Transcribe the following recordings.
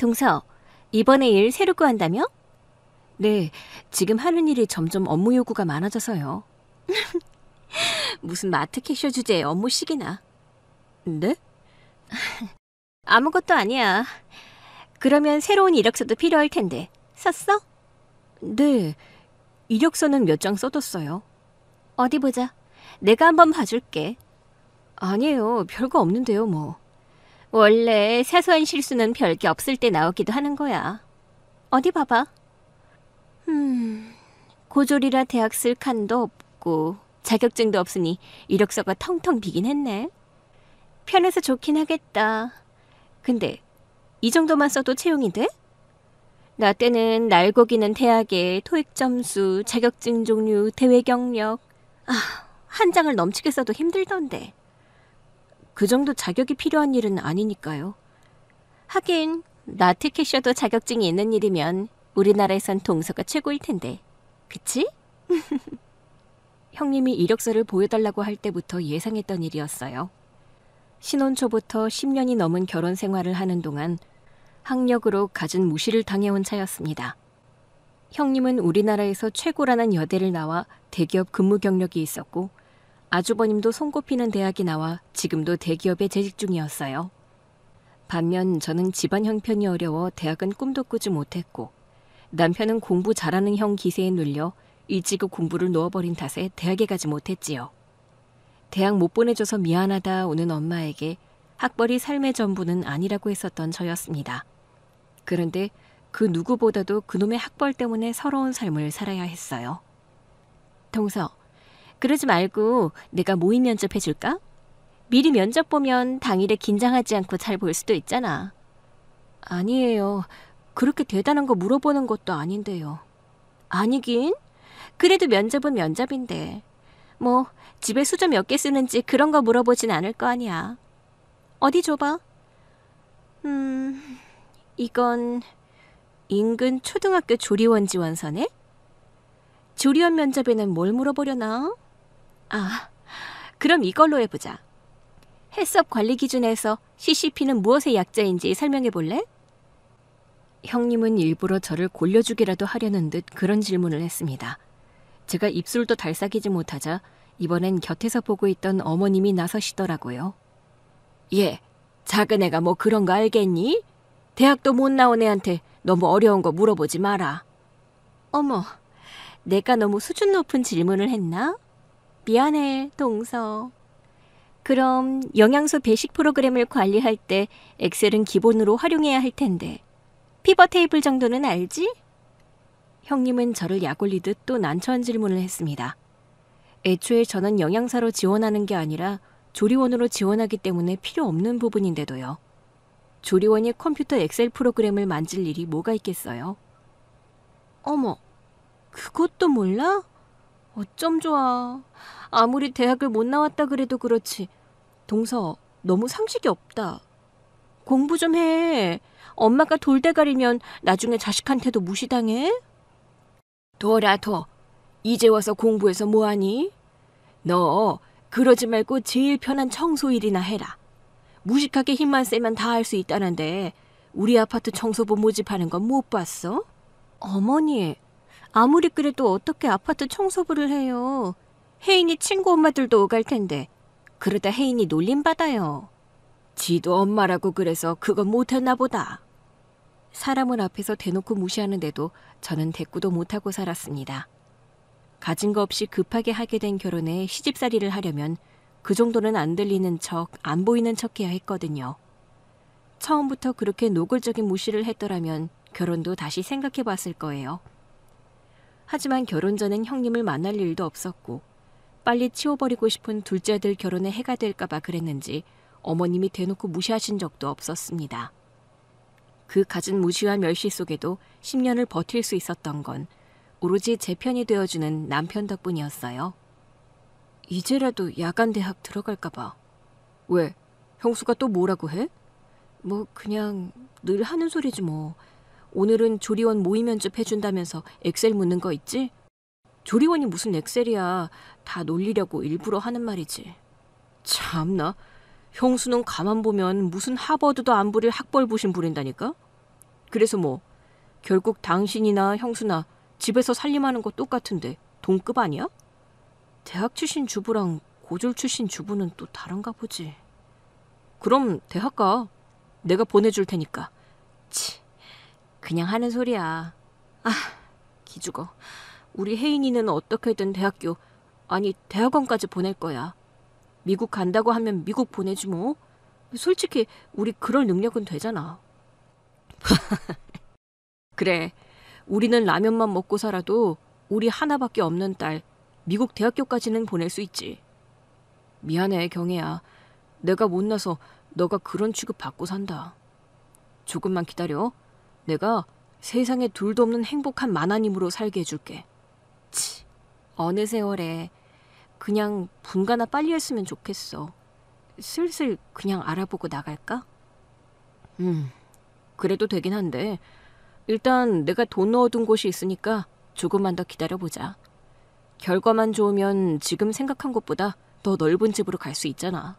동서, 이번에 일 새로 구한다며? 네, 지금 하는 일이 점점 업무 요구가 많아져서요. 무슨 마트 캐셔 주제에 업무식이나. 네? 아무것도 아니야. 그러면 새로운 이력서도 필요할 텐데. 썼어? 네, 이력서는 몇 장 써뒀어요. 어디 보자. 내가 한번 봐줄게. 아니에요, 별거 없는데요, 뭐. 원래 사소한 실수는 별게 없을 때 나오기도 하는 거야. 어디 봐봐. 고졸이라 대학 쓸 칸도 없고 자격증도 없으니 이력서가 텅텅 비긴 했네. 편해서 좋긴 하겠다. 근데 이 정도만 써도 채용이 돼? 나 때는 날고기는 대학에 토익 점수, 자격증 종류, 대외 경력 한 장을 넘치게 써도 힘들던데. 그 정도 자격이 필요한 일은 아니니까요. 하긴 마트 캐셔도 자격증이 있는 일이면 우리나라에선 동서가 최고일 텐데. 그치? 형님이 이력서를 보여달라고 할 때부터 예상했던 일이었어요. 신혼 초부터 10년이 넘은 결혼 생활을 하는 동안 학력으로 갖은 무시를 당해온 차였습니다. 형님은 우리나라에서 최고라는 여대를 나와 대기업 근무 경력이 있었고 아주버님도 손꼽히는 대학이 나와 지금도 대기업에 재직 중이었어요. 반면 저는 집안 형편이 어려워 대학은 꿈도 꾸지 못했고 남편은 공부 잘하는 형 기세에 눌려 일찍이 공부를 놓아버린 탓에 대학에 가지 못했지요. 대학 못 보내줘서 미안하다 오는 엄마에게 학벌이 삶의 전부는 아니라고 했었던 저였습니다. 그런데 그 누구보다도 그놈의 학벌 때문에 서러운 삶을 살아야 했어요. 동서, 그러지 말고 내가 모의 면접 해줄까? 미리 면접 보면 당일에 긴장하지 않고 잘 볼 수도 있잖아. 아니에요. 그렇게 대단한 거 물어보는 것도 아닌데요. 아니긴? 그래도 면접은 면접인데. 뭐 집에 수저 몇 개 쓰는지 그런 거 물어보진 않을 거 아니야. 어디 줘봐. 이건 인근 초등학교 조리원 지원서네? 조리원 면접에는 뭘 물어보려나? 그럼 이걸로 해보자. 해썹 관리 기준에서 CCP는 무엇의 약자인지 설명해 볼래? 형님은 일부러 저를 골려주기라도 하려는 듯 그런 질문을 했습니다. 제가 입술도 달싹이지 못하자 이번엔 곁에서 보고 있던 어머님이 나서시더라고요. 얘, 작은 애가 뭐 그런 거 알겠니? 대학도 못 나온 애한테 너무 어려운 거 물어보지 마라. 어머, 내가 너무 수준 높은 질문을 했나? 미안해, 동서. 그럼 영양소 배식 프로그램을 관리할 때 엑셀은 기본으로 활용해야 할 텐데 피벗 테이블 정도는 알지? 형님은 저를 약올리듯 또 난처한 질문을 했습니다. 애초에 저는 영양사로 지원하는 게 아니라 조리원으로 지원하기 때문에 필요 없는 부분인데도요. 조리원이 컴퓨터 엑셀 프로그램을 만질 일이 뭐가 있겠어요? 어머, 그것도 몰라? 어쩜 좋아. 아무리 대학을 못 나왔다 그래도 그렇지. 동서, 너무 상식이 없다. 공부 좀 해. 엄마가 돌대가리면 나중에 자식한테도 무시당해? 둬. 이제 와서 공부해서 뭐하니? 너 그러지 말고 제일 편한 청소일이나 해라. 무식하게 힘만 세면 다 할 수 있다는데 우리 아파트 청소부 모집하는 건 못 봤어? 어머니, 아무리 그래도 어떻게 아파트 청소부를 해요. 혜인이 친구 엄마들도 오갈 텐데 그러다 혜인이 놀림받아요. 지도 엄마라고 그래서 그건 못했나 보다. 사람을 앞에서 대놓고 무시하는데도 저는 대꾸도 못하고 살았습니다. 가진 거 없이 급하게 하게 된 결혼에 시집살이를 하려면 그 정도는 안 들리는 척, 안 보이는 척 해야 했거든요. 처음부터 그렇게 노골적인 무시를 했더라면 결혼도 다시 생각해 봤을 거예요. 하지만 결혼 전엔 형님을 만날 일도 없었고 빨리 치워버리고 싶은 둘째 아들 결혼에 해가 될까 봐 그랬는지 어머님이 대놓고 무시하신 적도 없었습니다. 그 갖은 무시와 멸시 속에도 10년을 버틸 수 있었던 건 오로지 제 편이 되어주는 남편 덕분이었어요. 이제라도 야간 대학 들어갈까 봐. 왜? 형수가 또 뭐라고 해? 뭐 그냥 늘 하는 소리지 뭐. 오늘은 조리원 모의 면접 해준다면서 엑셀 묻는 거 있지? 조리원이 무슨 엑셀이야. 다 놀리려고 일부러 하는 말이지. 참나. 형수는 가만 보면 무슨 하버드도 안 부릴 학벌 부심 부린다니까? 그래서 뭐 결국 당신이나 형수나 집에서 살림하는 거 똑같은데 동급 아니야? 대학 출신 주부랑 고졸 출신 주부는 또 다른가 보지. 그럼 대학 가. 내가 보내줄 테니까. 치, 그냥 하는 소리야. 아, 기죽어. 우리 혜인이는 어떻게든 대학교, 아니 대학원까지 보낼 거야. 미국 간다고 하면 미국 보내지 뭐. 솔직히 우리 그럴 능력은 되잖아. 그래, 우리는 라면만 먹고 살아도 우리 하나밖에 없는 딸 미국 대학교까지는 보낼 수 있지. 미안해 경혜야. 내가 못나서 너가 그런 취급 받고 산다. 조금만 기다려. 내가 세상에 둘도 없는 행복한 만화님으로 살게 해줄게. 치, 어느 세월에 그냥 분가나 빨리 했으면 좋겠어. 슬슬 그냥 알아보고 나갈까? 그래도 되긴 한데 일단 내가 돈 넣어둔 곳이 있으니까 조금만 더 기다려보자. 결과만 좋으면 지금 생각한 것보다 더 넓은 집으로 갈 수 있잖아.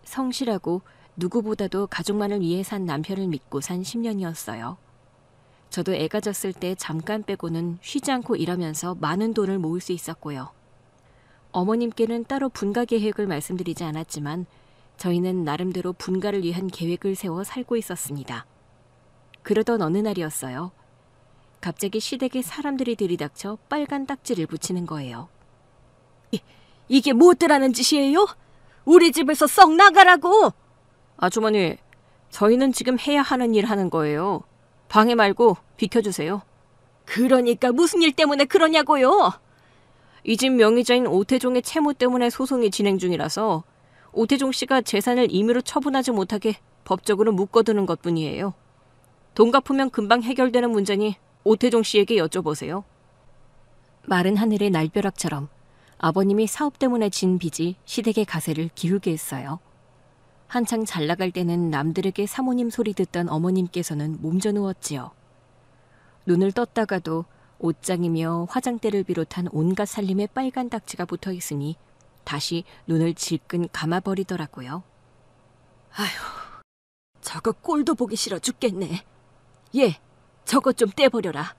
성실하고 누구보다도 가족만을 위해 산 남편을 믿고 산 10년이었어요. 저도 애가 졌을 때 잠깐 빼고는 쉬지 않고 일하면서 많은 돈을 모을 수 있었고요. 어머님께는 따로 분가 계획을 말씀드리지 않았지만 저희는 나름대로 분가를 위한 계획을 세워 살고 있었습니다. 그러던 어느 날이었어요. 갑자기 시댁에 사람들이 들이닥쳐 빨간 딱지를 붙이는 거예요. 이게 뭐더라는 짓이에요? 우리 집에서 썩 나가라고! 아주머니, 저희는 지금 해야 하는 일 하는 거예요. 방해 말고 비켜주세요. 그러니까 무슨 일 때문에 그러냐고요? 이 집 명의자인 오태종의 채무 때문에 소송이 진행 중이라서 오태종 씨가 재산을 임의로 처분하지 못하게 법적으로 묶어두는 것뿐이에요. 돈 갚으면 금방 해결되는 문제니 오태종 씨에게 여쭤보세요. 마른 하늘의 날벼락처럼 아버님이 사업 때문에 진 빚이 시댁의 가세를 기울게 했어요. 한창 잘 나갈 때는 남들에게 사모님 소리 듣던 어머님께서는 몸져 누웠지요. 눈을 떴다가도 옷장이며 화장대를 비롯한 온갖 살림에 빨간 딱지가 붙어 있으니 다시 눈을 질끈 감아버리더라고요. 아휴, 저거 꼴도 보기 싫어 죽겠네. 얘, 저거 좀 떼버려라.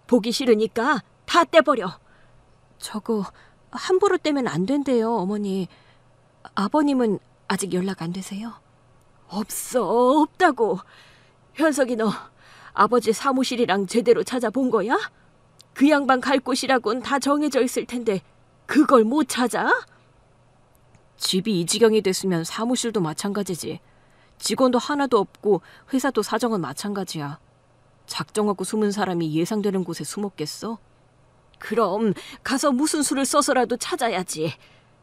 보기 싫으니까 다 떼버려. 저거 함부로 떼면 안 된대요, 어머니. 아버님은 아직 연락 안 되세요? 없다고. 현석이 너 아버지 사무실이랑 제대로 찾아본 거야? 그 양반 갈 곳이라곤 다 정해져 있을 텐데 그걸 못 찾아? 집이 이 지경이 됐으면 사무실도 마찬가지지. 직원도 하나도 없고 회사도 사정은 마찬가지야. 작정하고 숨은 사람이 예상되는 곳에 숨었겠어? 그럼 가서 무슨 수를 써서라도 찾아야지.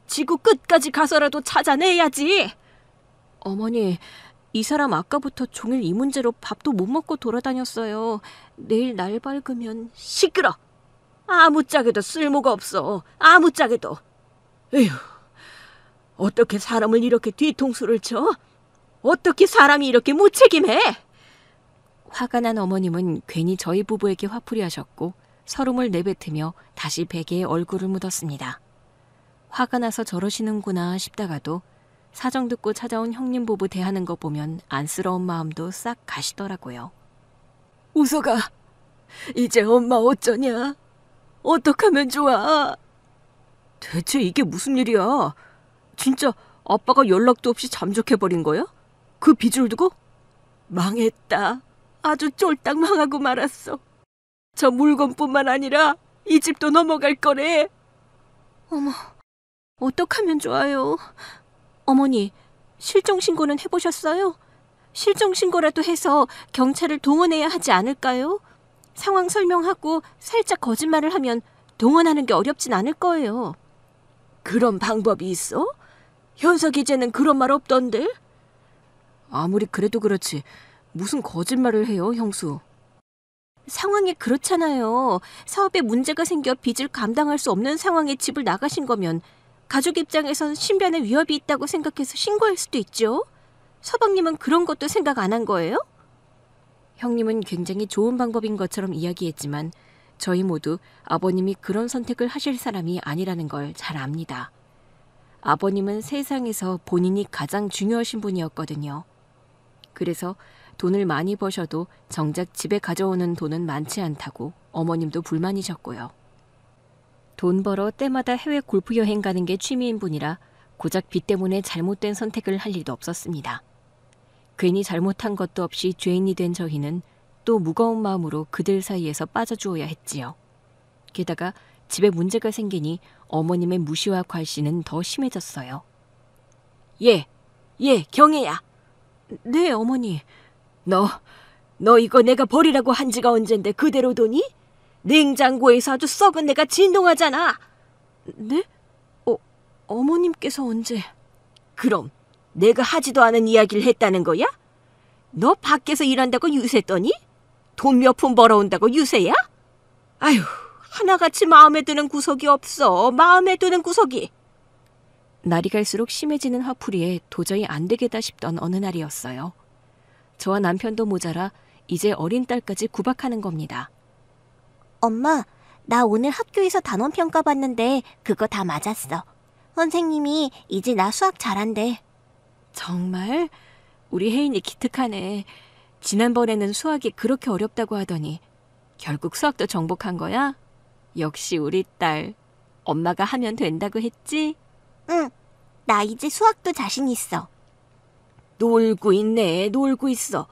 지구 끝까지 가서라도 찾아내야지. 어머니, 이 사람 아까부터 종일 이 문제로 밥도 못 먹고 돌아다녔어요. 내일 날 밝으면... 시끄러! 아무짝에도 쓸모가 없어. 아무짝에도. 에휴, 어떻게 사람을 이렇게 뒤통수를 쳐? 어떻게 사람이 이렇게 무책임해? 화가 난 어머님은 괜히 저희 부부에게 화풀이 하셨고 서름을 내뱉으며 다시 베개에 얼굴을 묻었습니다. 화가 나서 저러시는구나 싶다가도 사정 듣고 찾아온 형님 부부 대하는 거 보면 안쓰러운 마음도 싹 가시더라고요. 우석아, 이제 엄마 어쩌냐? 어떡하면 좋아? 대체 이게 무슨 일이야? 진짜 아빠가 연락도 없이 잠적해버린 거야? 그 빚을 두고? 망했다. 아주 쫄딱 망하고 말았어. 저 물건뿐만 아니라 이 집도 넘어갈 거래. 어머, 어떡하면 좋아요? 어머니, 실종신고는 해보셨어요? 실종신고라도 해서 경찰을 동원해야 하지 않을까요? 상황 설명하고 살짝 거짓말을 하면 동원하는 게 어렵진 않을 거예요. 그런 방법이 있어? 현석 이제는 그런 말 없던데? 아무리 그래도 그렇지 무슨 거짓말을 해요, 형수. 상황이 그렇잖아요. 사업에 문제가 생겨 빚을 감당할 수 없는 상황에 집을 나가신 거면 가족 입장에선 신변에 위협이 있다고 생각해서 신고할 수도 있죠. 서방님은 그런 것도 생각 안 한 거예요? 형님은 굉장히 좋은 방법인 것처럼 이야기했지만 저희 모두 아버님이 그런 선택을 하실 사람이 아니라는 걸 잘 압니다. 아버님은 세상에서 본인이 가장 중요하신 분이었거든요. 그래서 돈을 많이 버셔도 정작 집에 가져오는 돈은 많지 않다고 어머님도 불만이셨고요. 돈 벌어 때마다 해외 골프 여행 가는 게 취미인 분이라 고작 빚 때문에 잘못된 선택을 할 일도 없었습니다. 괜히 잘못한 것도 없이 죄인이 된 저희는 또 무거운 마음으로 그들 사이에서 빠져주어야 했지요. 게다가 집에 문제가 생기니 어머님의 무시와 괄시는 더 심해졌어요. 예, 경혜야. 네, 어머니. 너 이거 내가 버리라고 한 지가 언젠데 그대로 두니? 냉장고에서 아주 썩은 내가 진동하잖아. 네? 어머님께서 언제? 그럼 내가 하지도 않은 이야기를 했다는 거야? 너 밖에서 일한다고 유세더니? 돈 몇 푼 벌어온다고 유세야? 아휴, 하나같이 마음에 드는 구석이 없어. 마음에 드는 구석이. 날이 갈수록 심해지는 화풀이에 도저히 안 되겠다 싶던 어느 날이었어요. 저와 남편도 모자라 이제 어린 딸까지 구박하는 겁니다. 엄마, 나 오늘 학교에서 단원평가 봤는데 그거 다 맞았어. 선생님이 이제 나 수학 잘한대. 정말? 우리 혜인이 기특하네. 지난번에는 수학이 그렇게 어렵다고 하더니 결국 수학도 정복한 거야? 역시 우리 딸. 엄마가 하면 된다고 했지? 응, 나 이제 수학도 자신 있어. 놀고 있네, 놀고 있어.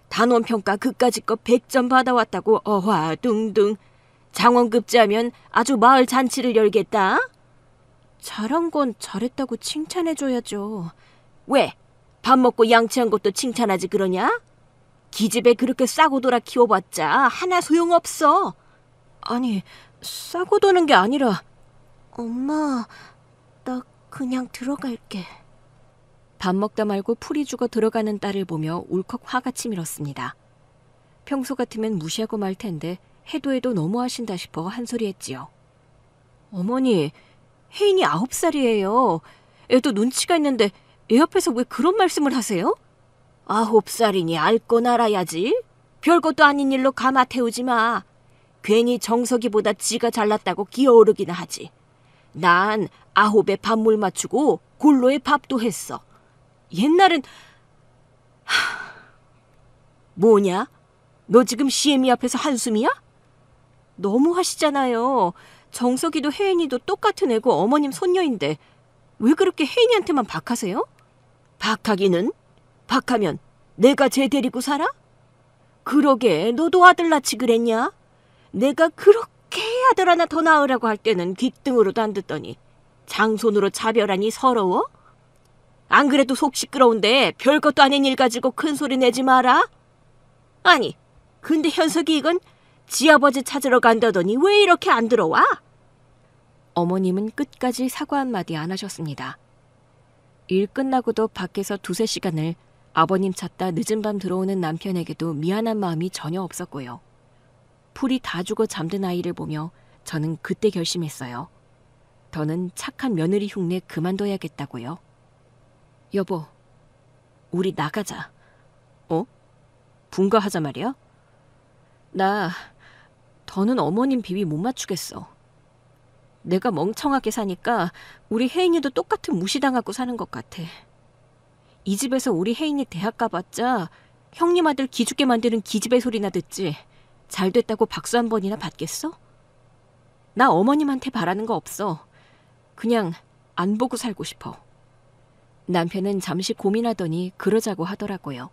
단원평가 그까짓 거 100점 받아왔다고 어화둥둥. 장원급제하면 아주 마을 잔치를 열겠다. 잘한 건 잘했다고 칭찬해줘야죠. 왜? 밥 먹고 양치한 것도 칭찬하지 그러냐? 기집애 그렇게 싸고 돌아 키워봤자 하나 소용없어. 아니, 싸고 도는 게 아니라. 엄마, 나 그냥 들어갈게. 밥 먹다 말고 풀이 죽어 들어가는 딸을 보며 울컥 화가 치밀었습니다. 평소 같으면 무시하고 말 텐데 해도 너무하신다 싶어 한 소리 했지요. 어머니, 혜인이 9살이에요. 애도 눈치가 있는데 애 앞에서 왜 그런 말씀을 하세요? 9살이니 알 건 알아야지. 별것도 아닌 일로 가마 태우지 마. 괜히 정석이보다 지가 잘났다고 기어오르기나 하지. 난 9에 밥물 맞추고 골로에 밥도 했어. 옛날엔... 뭐냐? 너 지금 시애미 앞에서 한숨이야? 너무 하시잖아요. 정석이도 혜인이도 똑같은 애고 어머님 손녀인데 왜 그렇게 혜인이한테만 박하세요? 박하기는? 박하면 내가 쟤 데리고 살아? 그러게 너도 아들 낳지 그랬냐? 내가 그렇게 아들 하나 더 낳으라고 할 때는 귓등으로도 안 듣더니 장손으로 차별하니 서러워? 안 그래도 속 시끄러운데 별것도 아닌 일 가지고 큰 소리 내지 마라. 아니, 근데 현석이 이건 지아버지 찾으러 간다더니 왜 이렇게 안 들어와? 어머님은 끝까지 사과 한마디 안 하셨습니다. 일 끝나고도 밖에서 2-3시간을 아버님 찾다 늦은 밤 들어오는 남편에게도 미안한 마음이 전혀 없었고요. 풀이 다 죽어 잠든 아이를 보며 저는 그때 결심했어요. 더는 착한 며느리 흉내 그만둬야겠다고요. 여보, 우리 나가자. 분가하자 말이야? 나 더는 어머님 비위 못 맞추겠어. 내가 멍청하게 사니까 우리 혜인이도 똑같은 무시당하고 사는 것 같아. 이 집에서 우리 혜인이 대학 가봤자 형님 아들 기죽게 만드는 기집애 소리나 듣지. 잘 됐다고 박수 한 번이나 받겠어? 나 어머님한테 바라는 거 없어. 그냥 안 보고 살고 싶어. 남편은 잠시 고민하더니 그러자고 하더라고요.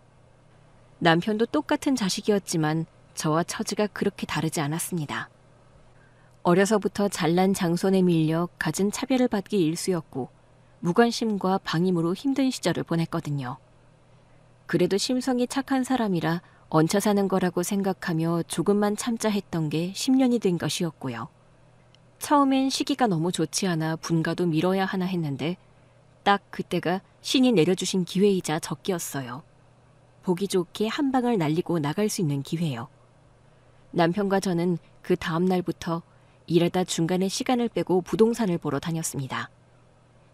남편도 똑같은 자식이었지만 저와 처지가 그렇게 다르지 않았습니다. 어려서부터 잘난 장손에 밀려 갖은 차별을 받기 일쑤였고 무관심과 방임으로 힘든 시절을 보냈거든요. 그래도 심성이 착한 사람이라 얹혀 사는 거라고 생각하며 조금만 참자 했던 게 10년이 된 것이었고요. 처음엔 시기가 너무 좋지 않아 분가도 미뤄야 하나 했는데 딱 그때가 신이 내려주신 기회이자 적기였어요. 보기 좋게 한 방을 날리고 나갈 수 있는 기회요. 남편과 저는 그 다음 날부터 일하다 중간에 시간을 빼고 부동산을 보러 다녔습니다.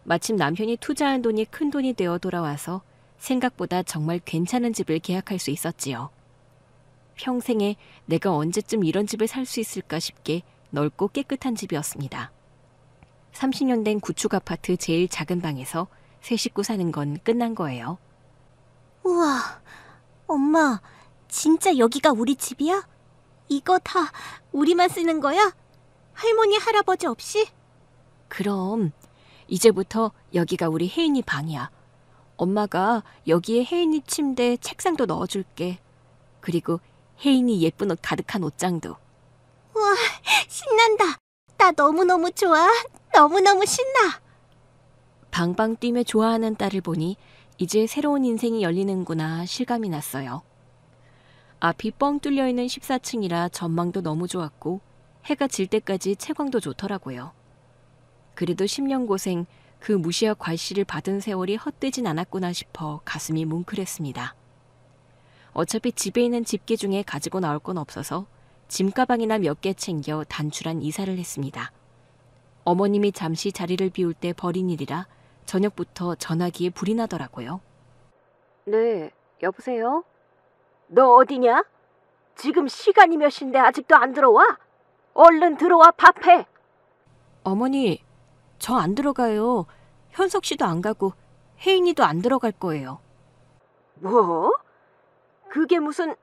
마침 남편이 투자한 돈이 큰 돈이 되어 돌아와서 생각보다 정말 괜찮은 집을 계약할 수 있었지요. 평생에 내가 언제쯤 이런 집을 살 수 있을까 싶게 넓고 깨끗한 집이었습니다. 30년 된 구축 아파트 제일 작은 방에서 세 식구 사는 건 끝난 거예요. 우와, 엄마, 진짜 여기가 우리 집이야? 이거 다 우리만 쓰는 거야? 할머니, 할아버지 없이? 그럼 이제부터 여기가 우리 혜인이 방이야. 엄마가 여기에 혜인이 침대, 책상도 넣어줄게. 그리고 혜인이 예쁜 옷 가득한 옷장도. 우와, 신난다. 나 너무너무 좋아. 너무너무 신나. 방방 뛰며 좋아하는 딸을 보니 이제 새로운 인생이 열리는구나 실감이 났어요. 앞이 뻥 뚫려있는 14층이라 전망도 너무 좋았고 해가 질 때까지 채광도 좋더라고요. 그래도 10년 고생, 그 무시와 괄시를 받은 세월이 헛되진 않았구나 싶어 가슴이 뭉클했습니다. 어차피 집에 있는 집게 중에 가지고 나올 건 없어서 짐가방이나 몇 개 챙겨 단출한 이사를 했습니다. 어머님이 잠시 자리를 비울 때 버린 일이라 저녁부터 전화기에 불이 나더라고요. 네, 여보세요? 너 어디냐? 지금 시간이 몇 시인데 아직도 안 들어와? 얼른 들어와 밥해. 어머니, 저 안 들어가요. 현석 씨도 안 가고 혜인이도 안 들어갈 거예요. 뭐? 그게 무슨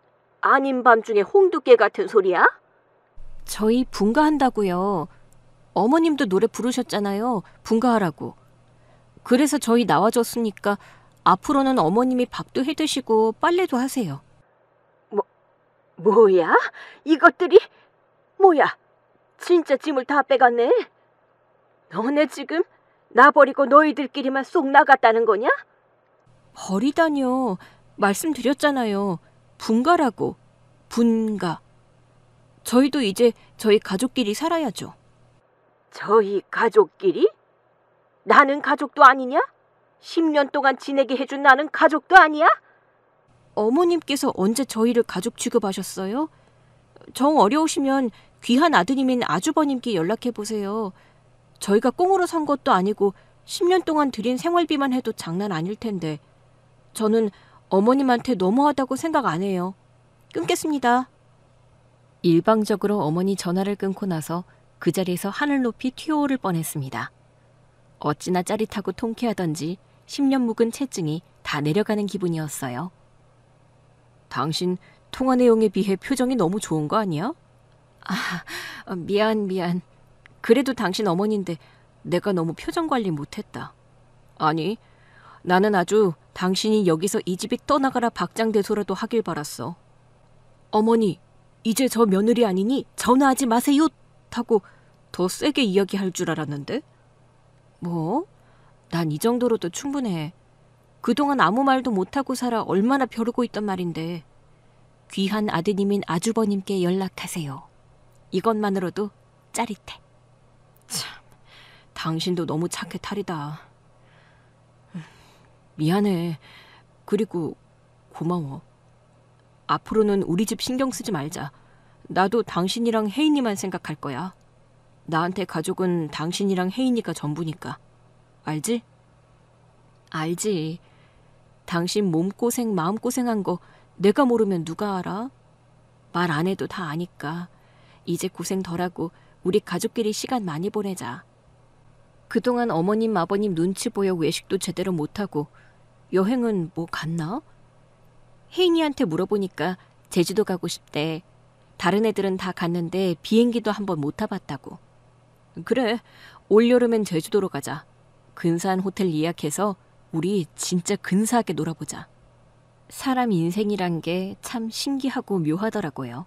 아닌 밤중에 홍두깨 같은 소리야? 저희 분가한다고요. 어머님도 노래 부르셨잖아요. 분가하라고. 그래서 저희 나와줬으니까 앞으로는 어머님이 밥도 해드시고 빨래도 하세요. 뭐야? 이것들이? 뭐야? 진짜 짐을 다 빼갔네? 너네 지금 나 버리고 너희들끼리만 쏙 나갔다는 거냐? 버리다뇨. 말씀드렸잖아요. 분가라고. 분가. 저희도 이제 저희 가족끼리 살아야죠. 저희 가족끼리? 나는 가족도 아니냐? 10년 동안 지내게 해준 나는 가족도 아니야? 어머님께서 언제 저희를 가족 취급하셨어요? 정 어려우시면 귀한 아드님인 아주버님께 연락해보세요. 저희가 꽁으로 산 것도 아니고 10년 동안 들인 생활비만 해도 장난 아닐 텐데 저는 어머님한테 너무하다고 생각 안 해요. 끊겠습니다. 일방적으로 어머니 전화를 끊고 나서 그 자리에서 하늘 높이 튀어오를 뻔했습니다. 어찌나 짜릿하고 통쾌하던지 10년 묵은 체증이 다 내려가는 기분이었어요. 당신 통화 내용에 비해 표정이 너무 좋은 거 아니야? 미안. 그래도 당신 어머니인데 내가 너무 표정 관리 못했다. 아니, 나는 아주 당신이 여기서 이 집이 떠나가라 박장대소라도 하길 바랐어. 어머니, 이제 저 며느리 아니니 전화하지 마세요! 하고 더 세게 이야기할 줄 알았는데? 뭐? 난 이 정도로도 충분해. 그동안 아무 말도 못하고 살아 얼마나 벼르고 있단 말인데. 귀한 아드님인 아주버님께 연락하세요. 이것만으로도 짜릿해. 참, 당신도 너무 착해 탈이다. 미안해. 그리고 고마워. 앞으로는 우리 집 신경 쓰지 말자. 나도 당신이랑 혜인이만 생각할 거야. 나한테 가족은 당신이랑 혜인이가 전부니까. 알지? 알지. 당신 몸고생 마음고생한 거 내가 모르면 누가 알아? 말 안 해도 다 아니까. 이제 고생 덜하고 우리 가족끼리 시간 많이 보내자. 그동안 어머님 아버님 눈치 보여 외식도 제대로 못하고 여행은 뭐 갔나? 혜인이한테 물어보니까 제주도 가고 싶대. 다른 애들은 다 갔는데 비행기도 한번 못 타봤다고. 그래, 올여름엔 제주도로 가자. 근사한 호텔 예약해서 우리 진짜 근사하게 놀아보자. 사람 인생이란 게 참 신기하고 묘하더라고요.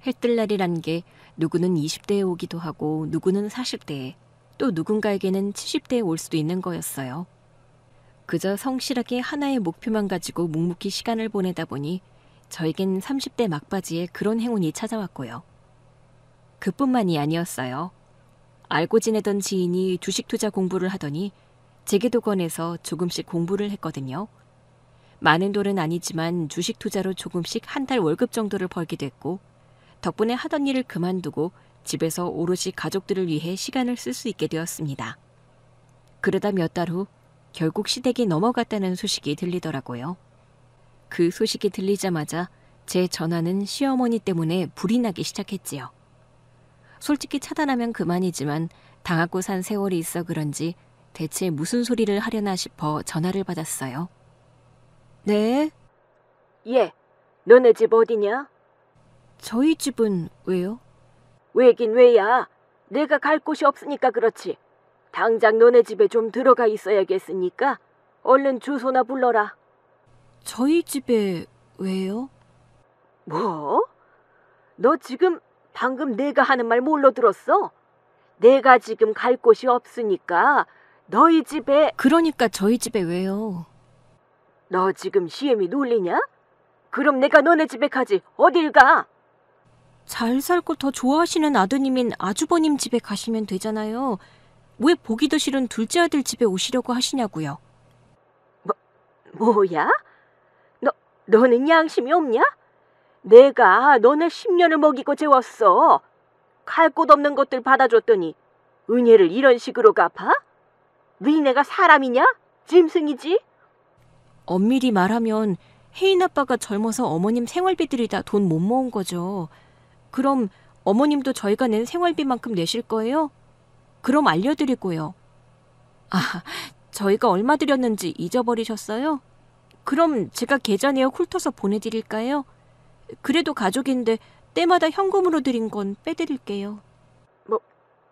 해뜰날이란 게 누구는 20대에 오기도 하고 누구는 40대에 또 누군가에게는 70대에 올 수도 있는 거였어요. 그저 성실하게 하나의 목표만 가지고 묵묵히 시간을 보내다 보니 저에겐 30대 막바지에 그런 행운이 찾아왔고요. 그뿐만이 아니었어요. 알고 지내던 지인이 주식 투자 공부를 하더니 제게도 권해서 조금씩 공부를 했거든요. 많은 돈은 아니지만 주식 투자로 조금씩 한 달 월급 정도를 벌게 됐고 덕분에 하던 일을 그만두고 집에서 오롯이 가족들을 위해 시간을 쓸 수 있게 되었습니다. 그러다 몇 달 후 결국 시댁이 넘어갔다는 소식이 들리더라고요. 그 소식이 들리자마자 제 전화는 시어머니 때문에 불이 나기 시작했지요. 솔직히 차단하면 그만이지만 당하고 산 세월이 있어 그런지 대체 무슨 소리를 하려나 싶어 전화를 받았어요. 네? 얘, 너네 집 어디냐? 저희 집은 왜요? 왜긴 왜야. 내가 갈 곳이 없으니까 그렇지. 당장 너네 집에 좀 들어가 있어야겠으니까 얼른 주소나 불러라. 저희 집에 왜요? 뭐? 너 지금 방금 내가 하는 말 뭘로 들었어? 내가 지금 갈 곳이 없으니까 너희 집에... 그러니까 저희 집에 왜요? 너 지금 시엠이 놀리냐? 그럼 내가 너네 집에 가지. 어딜 가? 잘 살고 더 좋아하시는 아드님인 아주버님 집에 가시면 되잖아요. 왜 보기도 싫은 둘째 아들 집에 오시려고 하시냐고요. 뭐야? 너는 양심이 없냐? 내가 너네 10년을 먹이고 재웠어. 갈 곳 없는 것들 받아줬더니 은혜를 이런 식으로 갚아? 너희네가 사람이냐? 짐승이지? 엄밀히 말하면 혜인 아빠가 젊어서 어머님 생활비들이다 돈 못 모은 거죠. 그럼 어머님도 저희가 낸 생활비만큼 내실 거예요? 그럼 알려드리고요. 아, 저희가 얼마 드렸는지 잊어버리셨어요? 그럼 제가 계좌내어 훑어서 보내드릴까요? 그래도 가족인데 때마다 현금으로 드린 건 빼드릴게요.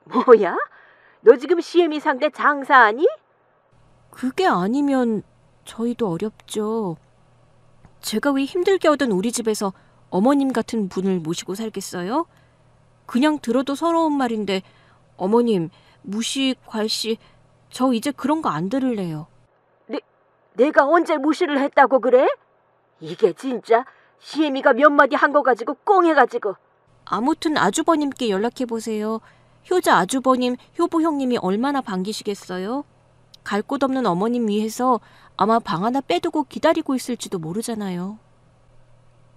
뭐야? 너 지금 시애미 상대 장사하니? 그게 아니면 저희도 어렵죠. 제가 왜 힘들게 얻은 우리 집에서 어머님 같은 분을 모시고 살겠어요? 그냥 들어도 서러운 말인데 어머님, 무시, 괄시, 저 이제 그런 거 안 들을래요. 내가 언제 무시를 했다고 그래? 이게 진짜 시애미가 몇 마디 한 거 가지고 꽁해가지고. 아무튼 아주버님께 연락해보세요. 효자 아주버님, 효부 형님이 얼마나 반기시겠어요? 갈 곳 없는 어머님 위해서 아마 방 하나 빼두고 기다리고 있을지도 모르잖아요.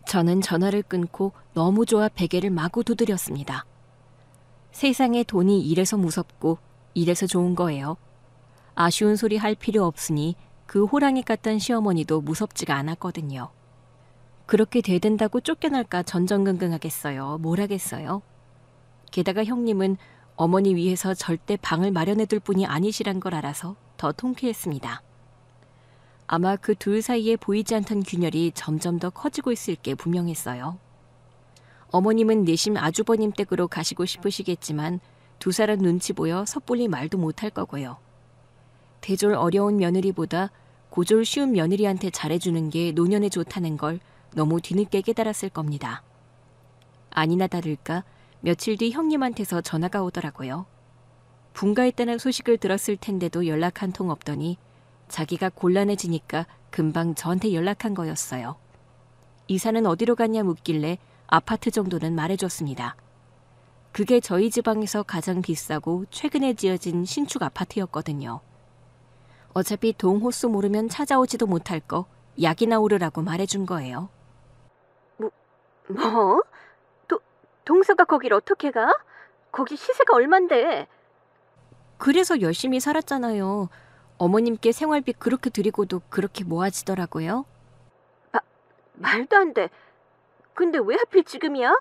저는 전화를 끊고 너무 좋아 베개를 마구 두드렸습니다. 세상에 돈이 이래서 무섭고 이래서 좋은 거예요. 아쉬운 소리 할 필요 없으니 그 호랑이 같던 시어머니도 무섭지가 않았거든요. 그렇게 대든다고 쫓겨날까 전전긍긍하겠어요. 뭘 하겠어요. 게다가 형님은 어머니 위해서 절대 방을 마련해둘 뿐이 아니시란 걸 알아서 더 통쾌했습니다. 아마 그 둘 사이에 보이지 않던 균열이 점점 더 커지고 있을 게 분명했어요. 어머님은 내심 아주버님 댁으로 가시고 싶으시겠지만 두 사람 눈치 보여 섣불리 말도 못할 거고요. 대졸 어려운 며느리보다 고졸 쉬운 며느리한테 잘해주는 게 노년에 좋다는 걸 너무 뒤늦게 깨달았을 겁니다. 아니나 다를까 며칠 뒤 형님한테서 전화가 오더라고요. 분가했다는 소식을 들었을 텐데도 연락 한 통 없더니 자기가 곤란해지니까 금방 저한테 연락한 거였어요. 이사는 어디로 갔냐 묻길래 아파트 정도는 말해줬습니다. 그게 저희 지방에서 가장 비싸고 최근에 지어진 신축 아파트였거든요. 어차피 동호수 모르면 찾아오지도 못할 거 약이나 오르라고 말해준 거예요. 뭐? 동서가 거길 어떻게 가? 거기 시세가 얼만데? 그래서 열심히 살았잖아요. 어머님께 생활비 그렇게 드리고도 그렇게 모아지더라고요. 말도 안 돼. 근데 왜 하필 지금이야?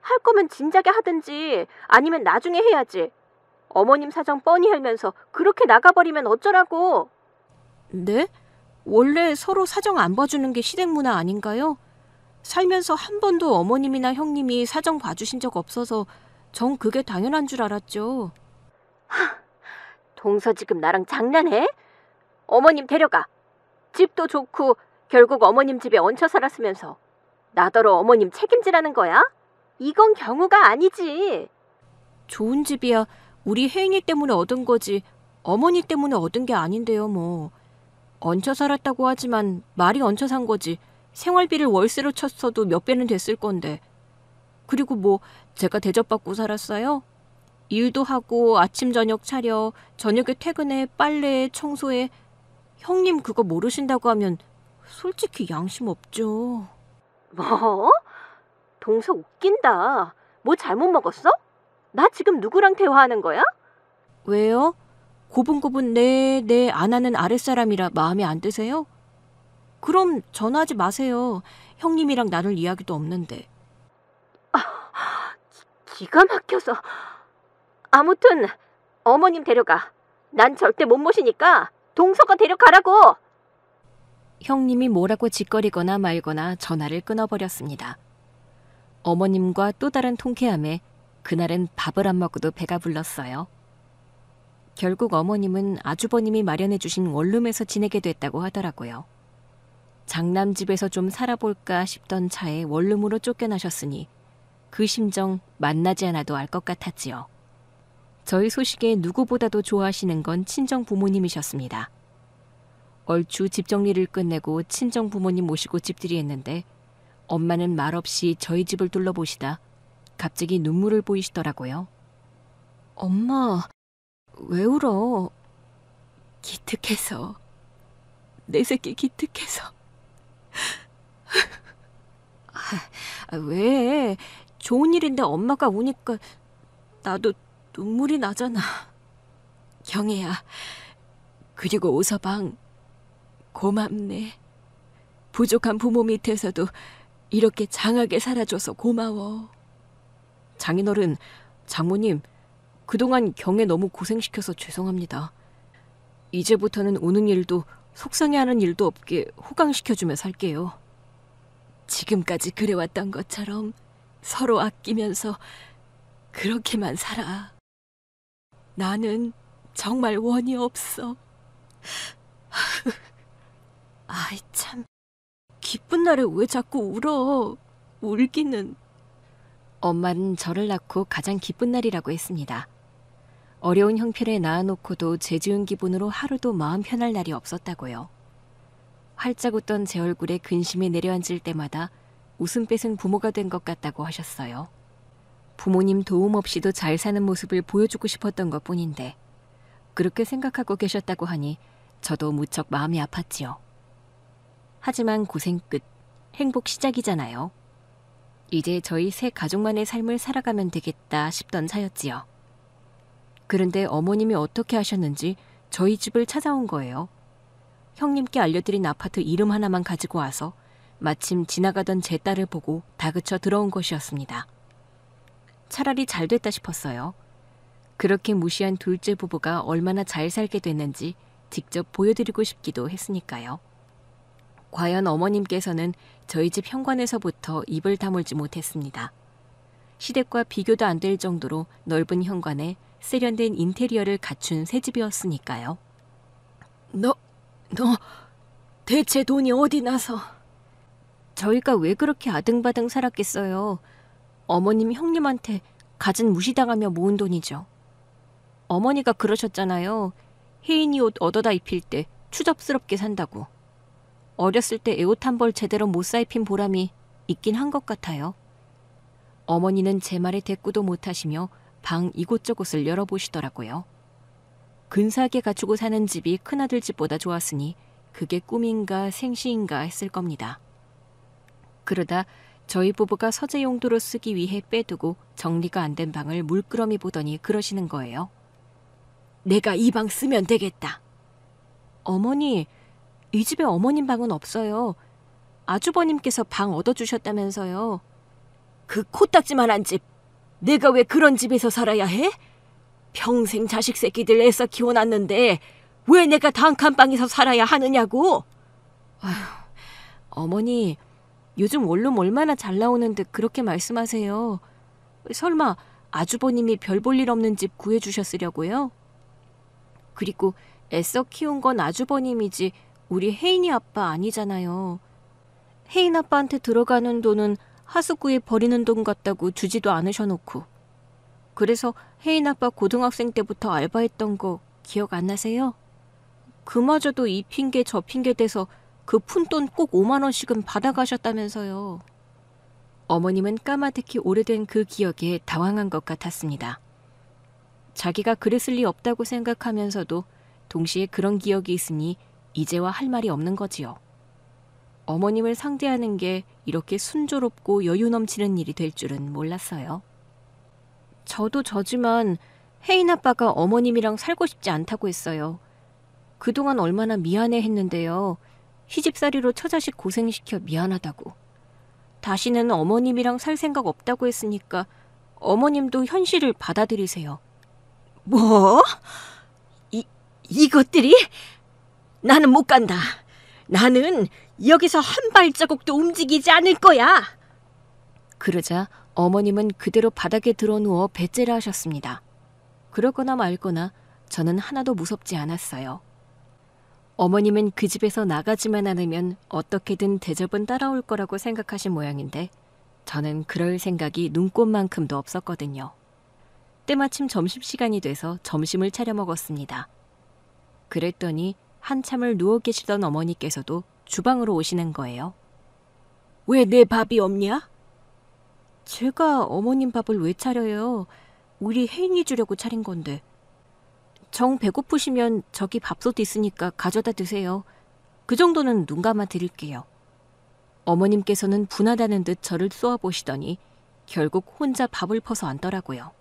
할 거면 진작에 하든지 아니면 나중에 해야지. 어머님 사정 뻔히 알면서 그렇게 나가버리면 어쩌라고. 네? 원래 서로 사정 안 봐주는 게 시댁 문화 아닌가요? 살면서 한 번도 어머님이나 형님이 사정 봐주신 적 없어서 전 그게 당연한 줄 알았죠. 동서 지금 나랑 장난해? 어머님 데려가. 집도 좋고 결국 어머님 집에 얹혀 살았으면서 나더러 어머님 책임지라는 거야? 이건 경우가 아니지. 좋은 집이야 우리 혜인이 때문에 얻은 거지 어머니 때문에 얻은 게 아닌데요 뭐. 얹혀 살았다고 하지만 말이 얹혀 산 거지 생활비를 월세로 쳤어도 몇 배는 됐을 건데. 그리고 뭐 제가 대접받고 살았어요? 일도 하고 아침 저녁 차려 저녁에 퇴근해 빨래해 청소해. 형님 그거 모르신다고 하면 솔직히 양심 없죠. 뭐? 동서 웃긴다. 뭐 잘못 먹었어? 나 지금 누구랑 대화하는 거야? 왜요? 고분고분 네 안 하는 아랫사람이라 마음에 안 드세요? 그럼 전화하지 마세요. 형님이랑 나눌 이야기도 없는데. 기가 막혀서. 아무튼 어머님 데려가. 난 절대 못 모시니까 동서가 데려가라고. 형님이 뭐라고 짓거리거나 말거나 전화를 끊어버렸습니다. 어머님과 또 다른 통쾌함에 그날은 밥을 안 먹어도 배가 불렀어요. 결국 어머님은 아주버님이 마련해 주신 원룸에서 지내게 됐다고 하더라고요. 장남집에서 좀 살아볼까 싶던 차에 원룸으로 쫓겨나셨으니 그 심정 만나지 않아도 알 것 같았지요. 저희 소식에 누구보다도 좋아하시는 건 친정 부모님이셨습니다. 얼추 집 정리를 끝내고 친정 부모님 모시고 집들이 했는데 엄마는 말없이 저희 집을 둘러보시다 갑자기 눈물을 보이시더라고요. 엄마, 왜 울어? 기특해서. 내 새끼 기특해서. 왜? 좋은 일인데 엄마가 우니까 나도 눈물이 나잖아. 경혜야, 그리고 오서방, 고맙네. 부족한 부모 밑에서도 이렇게 장하게 살아줘서 고마워. 장인어른, 장모님, 그동안 경혜 너무 고생시켜서 죄송합니다. 이제부터는 오는 일도 속상해하는 일도 없게 호강시켜주며 살게요. 지금까지 그래왔던 것처럼 서로 아끼면서 그렇게만 살아. 나는 정말 원이 없어. 아이 참, 기쁜 날에 왜 자꾸 울어? 울기는. 엄마는 저를 낳고 가장 기쁜 날이라고 했습니다. 어려운 형편에 낳아놓고도 재 지은 기분으로 하루도 마음 편할 날이 없었다고요. 활짝 웃던 제 얼굴에 근심이 내려앉을 때마다 웃음 뺏은 부모가 된 것 같다고 하셨어요. 부모님 도움 없이도 잘 사는 모습을 보여주고 싶었던 것뿐인데 그렇게 생각하고 계셨다고 하니 저도 무척 마음이 아팠지요. 하지만 고생 끝, 행복 시작이잖아요. 이제 저희 새 가족만의 삶을 살아가면 되겠다 싶던 차였지요. 그런데 어머님이 어떻게 하셨는지 저희 집을 찾아온 거예요. 형님께 알려드린 아파트 이름 하나만 가지고 와서 마침 지나가던 제 딸을 보고 다그쳐 들어온 것이었습니다. 차라리 잘 됐다 싶었어요. 그렇게 무시한 둘째 부부가 얼마나 잘 살게 됐는지 직접 보여드리고 싶기도 했으니까요. 과연 어머님께서는 저희 집 현관에서부터 입을 다물지 못했습니다. 시댁과 비교도 안 될 정도로 넓은 현관에 세련된 인테리어를 갖춘 새 집이었으니까요. 너 대체 돈이 어디 나서? 저희가 왜 그렇게 아등바등 살았겠어요. 어머님 형님한테 가진 무시당하며 모은 돈이죠. 어머니가 그러셨잖아요. 혜인이 옷 얻어다 입힐 때 추접스럽게 산다고. 어렸을 때 애 옷 한 벌 제대로 못 사 입힌 보람이 있긴 한 것 같아요. 어머니는 제 말에 대꾸도 못하시며 방 이곳저곳을 열어보시더라고요. 근사하게 갖추고 사는 집이 큰아들 집보다 좋았으니 그게 꿈인가 생시인가 했을 겁니다. 그러다 저희 부부가 서재 용도로 쓰기 위해 빼두고 정리가 안 된 방을 물끄러미 보더니 그러시는 거예요. 내가 이 방 쓰면 되겠다. 어머니, 이 집에 어머님 방은 없어요. 아주버님께서 방 얻어주셨다면서요. 그 코딱지만한 집, 내가 왜 그런 집에서 살아야 해? 평생 자식 새끼들 애써 키워놨는데 왜 내가 단칸방에서 살아야 하느냐고? 아휴, 어머니, 요즘 원룸 얼마나 잘 나오는데 그렇게 말씀하세요. 설마 아주버님이 별 볼 일 없는 집 구해주셨으려고요? 그리고 애써 키운 건 아주버님이지 우리 혜인이 아빠 아니잖아요. 혜인 아빠한테 들어가는 돈은 하수구에 버리는 돈 같다고 주지도 않으셔놓고. 그래서 혜인 아빠 고등학생 때부터 알바했던 거 기억 안 나세요? 그마저도 이 핑계 저 핑계 대서 그 푼돈 꼭 5만 원씩은 받아가셨다면서요. 어머님은 까마득히 오래된 그 기억에 당황한 것 같았습니다. 자기가 그랬을 리 없다고 생각하면서도 동시에 그런 기억이 있으니 이제와 할 말이 없는 거지요. 어머님을 상대하는 게 이렇게 순조롭고 여유 넘치는 일이 될 줄은 몰랐어요. 저도 저지만 혜인 아빠가 어머님이랑 살고 싶지 않다고 했어요. 그동안 얼마나 미안해 했는데요. 시집살이로 처자식 고생시켜 미안하다고. 다시는 어머님이랑 살 생각 없다고 했으니까 어머님도 현실을 받아들이세요. 뭐? 이것들이? 나는 못 간다. 나는 여기서 한 발자국도 움직이지 않을 거야. 그러자 어머님은 그대로 바닥에 드러누워 배째라 하셨습니다. 그러거나 말거나 저는 하나도 무섭지 않았어요. 어머님은 그 집에서 나가지만 않으면 어떻게든 대접은 따라올 거라고 생각하신 모양인데 저는 그럴 생각이 눈꼽만큼도 없었거든요. 때마침 점심시간이 돼서 점심을 차려 먹었습니다. 그랬더니 한참을 누워 계시던 어머니께서도 주방으로 오시는 거예요. 왜 내 밥이 없냐? 제가 어머님 밥을 왜 차려요? 우리 혜인이 주려고 차린 건데. 정 배고프시면 저기 밥솥 있으니까 가져다 드세요. 그 정도는 눈 감아 드릴게요. 어머님께서는 분하다는 듯 저를 쏘아보시더니 결국 혼자 밥을 퍼서 앉더라고요.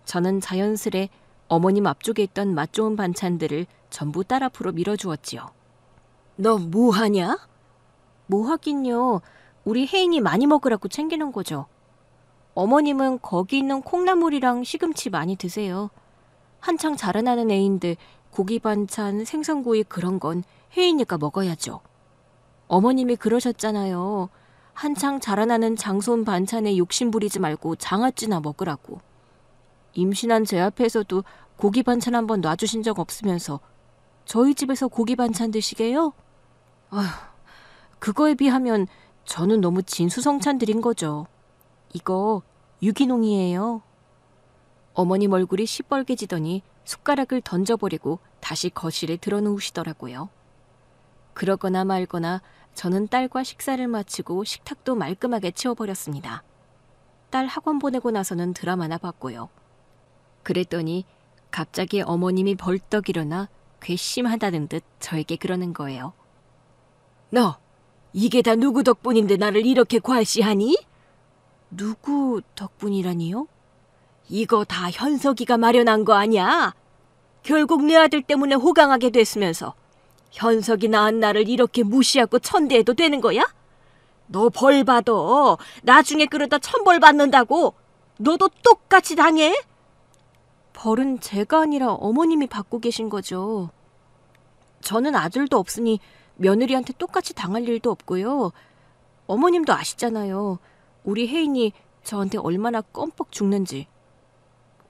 저는 자연스레 어머님 앞쪽에 있던 맛 좋은 반찬들을 전부 딸 앞으로 밀어주었지요. 너 뭐하냐? 뭐 하긴요. 우리 혜인이 많이 먹으라고 챙기는 거죠. 어머님은 거기 있는 콩나물이랑 시금치 많이 드세요. 한창 자라나는 애인데 고기 반찬, 생선구이 그런 건 혜인이가 먹어야죠. 어머님이 그러셨잖아요. 한창 자라나는 장손 반찬에 욕심 부리지 말고 장아찌나 먹으라고. 임신한 제 앞에서도 고기 반찬 한번 놔주신 적 없으면서 저희 집에서 고기 반찬 드시게요? 아휴, 그거에 비하면 저는 너무 진수성찬 드린 거죠. 이거 유기농이에요. 어머님 얼굴이 시뻘개지더니 숟가락을 던져버리고 다시 거실에 드러누우시더라고요. 그러거나 말거나 저는 딸과 식사를 마치고 식탁도 말끔하게 치워버렸습니다. 딸 학원 보내고 나서는 드라마나 봤고요. 그랬더니 갑자기 어머님이 벌떡 일어나 괘씸하다는 듯 저에게 그러는 거예요. 너, 이게 다 누구 덕분인데 나를 이렇게 괄시하니? 누구 덕분이라니요? 이거 다 현석이가 마련한 거 아니야? 결국 내 아들 때문에 호강하게 됐으면서 현석이 낳은 나를 이렇게 무시하고 천대해도 되는 거야? 너 벌 받아. 나중에 그러다 천벌 받는다고. 너도 똑같이 당해. 벌은 제가 아니라 어머님이 받고 계신 거죠. 저는 아들도 없으니 며느리한테 똑같이 당할 일도 없고요. 어머님도 아시잖아요. 우리 혜인이 저한테 얼마나 껌뻑 죽는지.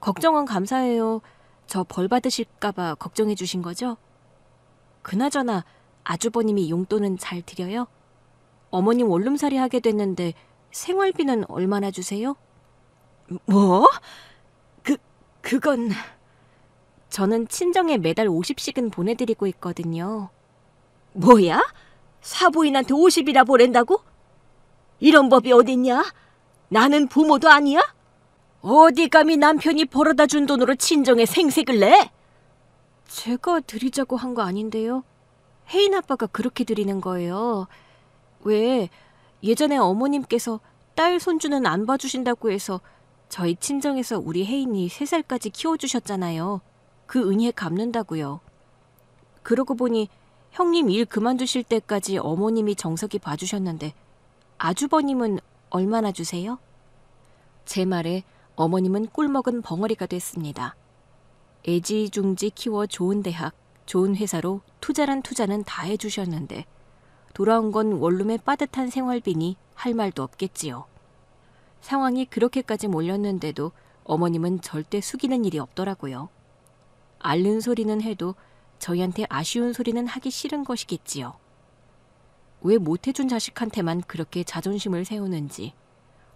걱정은 감사해요. 저 벌 받으실까 봐 걱정해 주신 거죠? 그나저나 아주버님이 용돈은 잘 드려요? 어머님 원룸살이 하게 됐는데 생활비는 얼마나 주세요? 뭐? 그건... 저는 친정에 매달 50씩은 보내드리고 있거든요. 뭐야? 사부인한테 50이나 보낸다고? 이런 법이 어딨냐? 나는 부모도 아니야? 어디 감히 남편이 벌어다 준 돈으로 친정에 생색을 내? 제가 드리자고 한 거 아닌데요. 혜인 아빠가 그렇게 드리는 거예요. 왜 예전에 어머님께서 딸 손주는 안 봐주신다고 해서 저희 친정에서 우리 혜인이 3살까지 키워주셨잖아요. 그 은혜 갚는다고요. 그러고 보니 형님 일 그만두실 때까지 어머님이 정석이 봐주셨는데 아주버님은 얼마나 주세요? 제 말에 어머님은 꿀먹은 벙어리가 됐습니다. 애지중지 키워 좋은 대학, 좋은 회사로 투자란 투자는 다 해주셨는데 돌아온 건 원룸의 빠듯한 생활비니 할 말도 없겠지요. 상황이 그렇게까지 몰렸는데도 어머님은 절대 숙이는 일이 없더라고요. 앓는 소리는 해도 저희한테 아쉬운 소리는 하기 싫은 것이겠지요. 왜 못해준 자식한테만 그렇게 자존심을 세우는지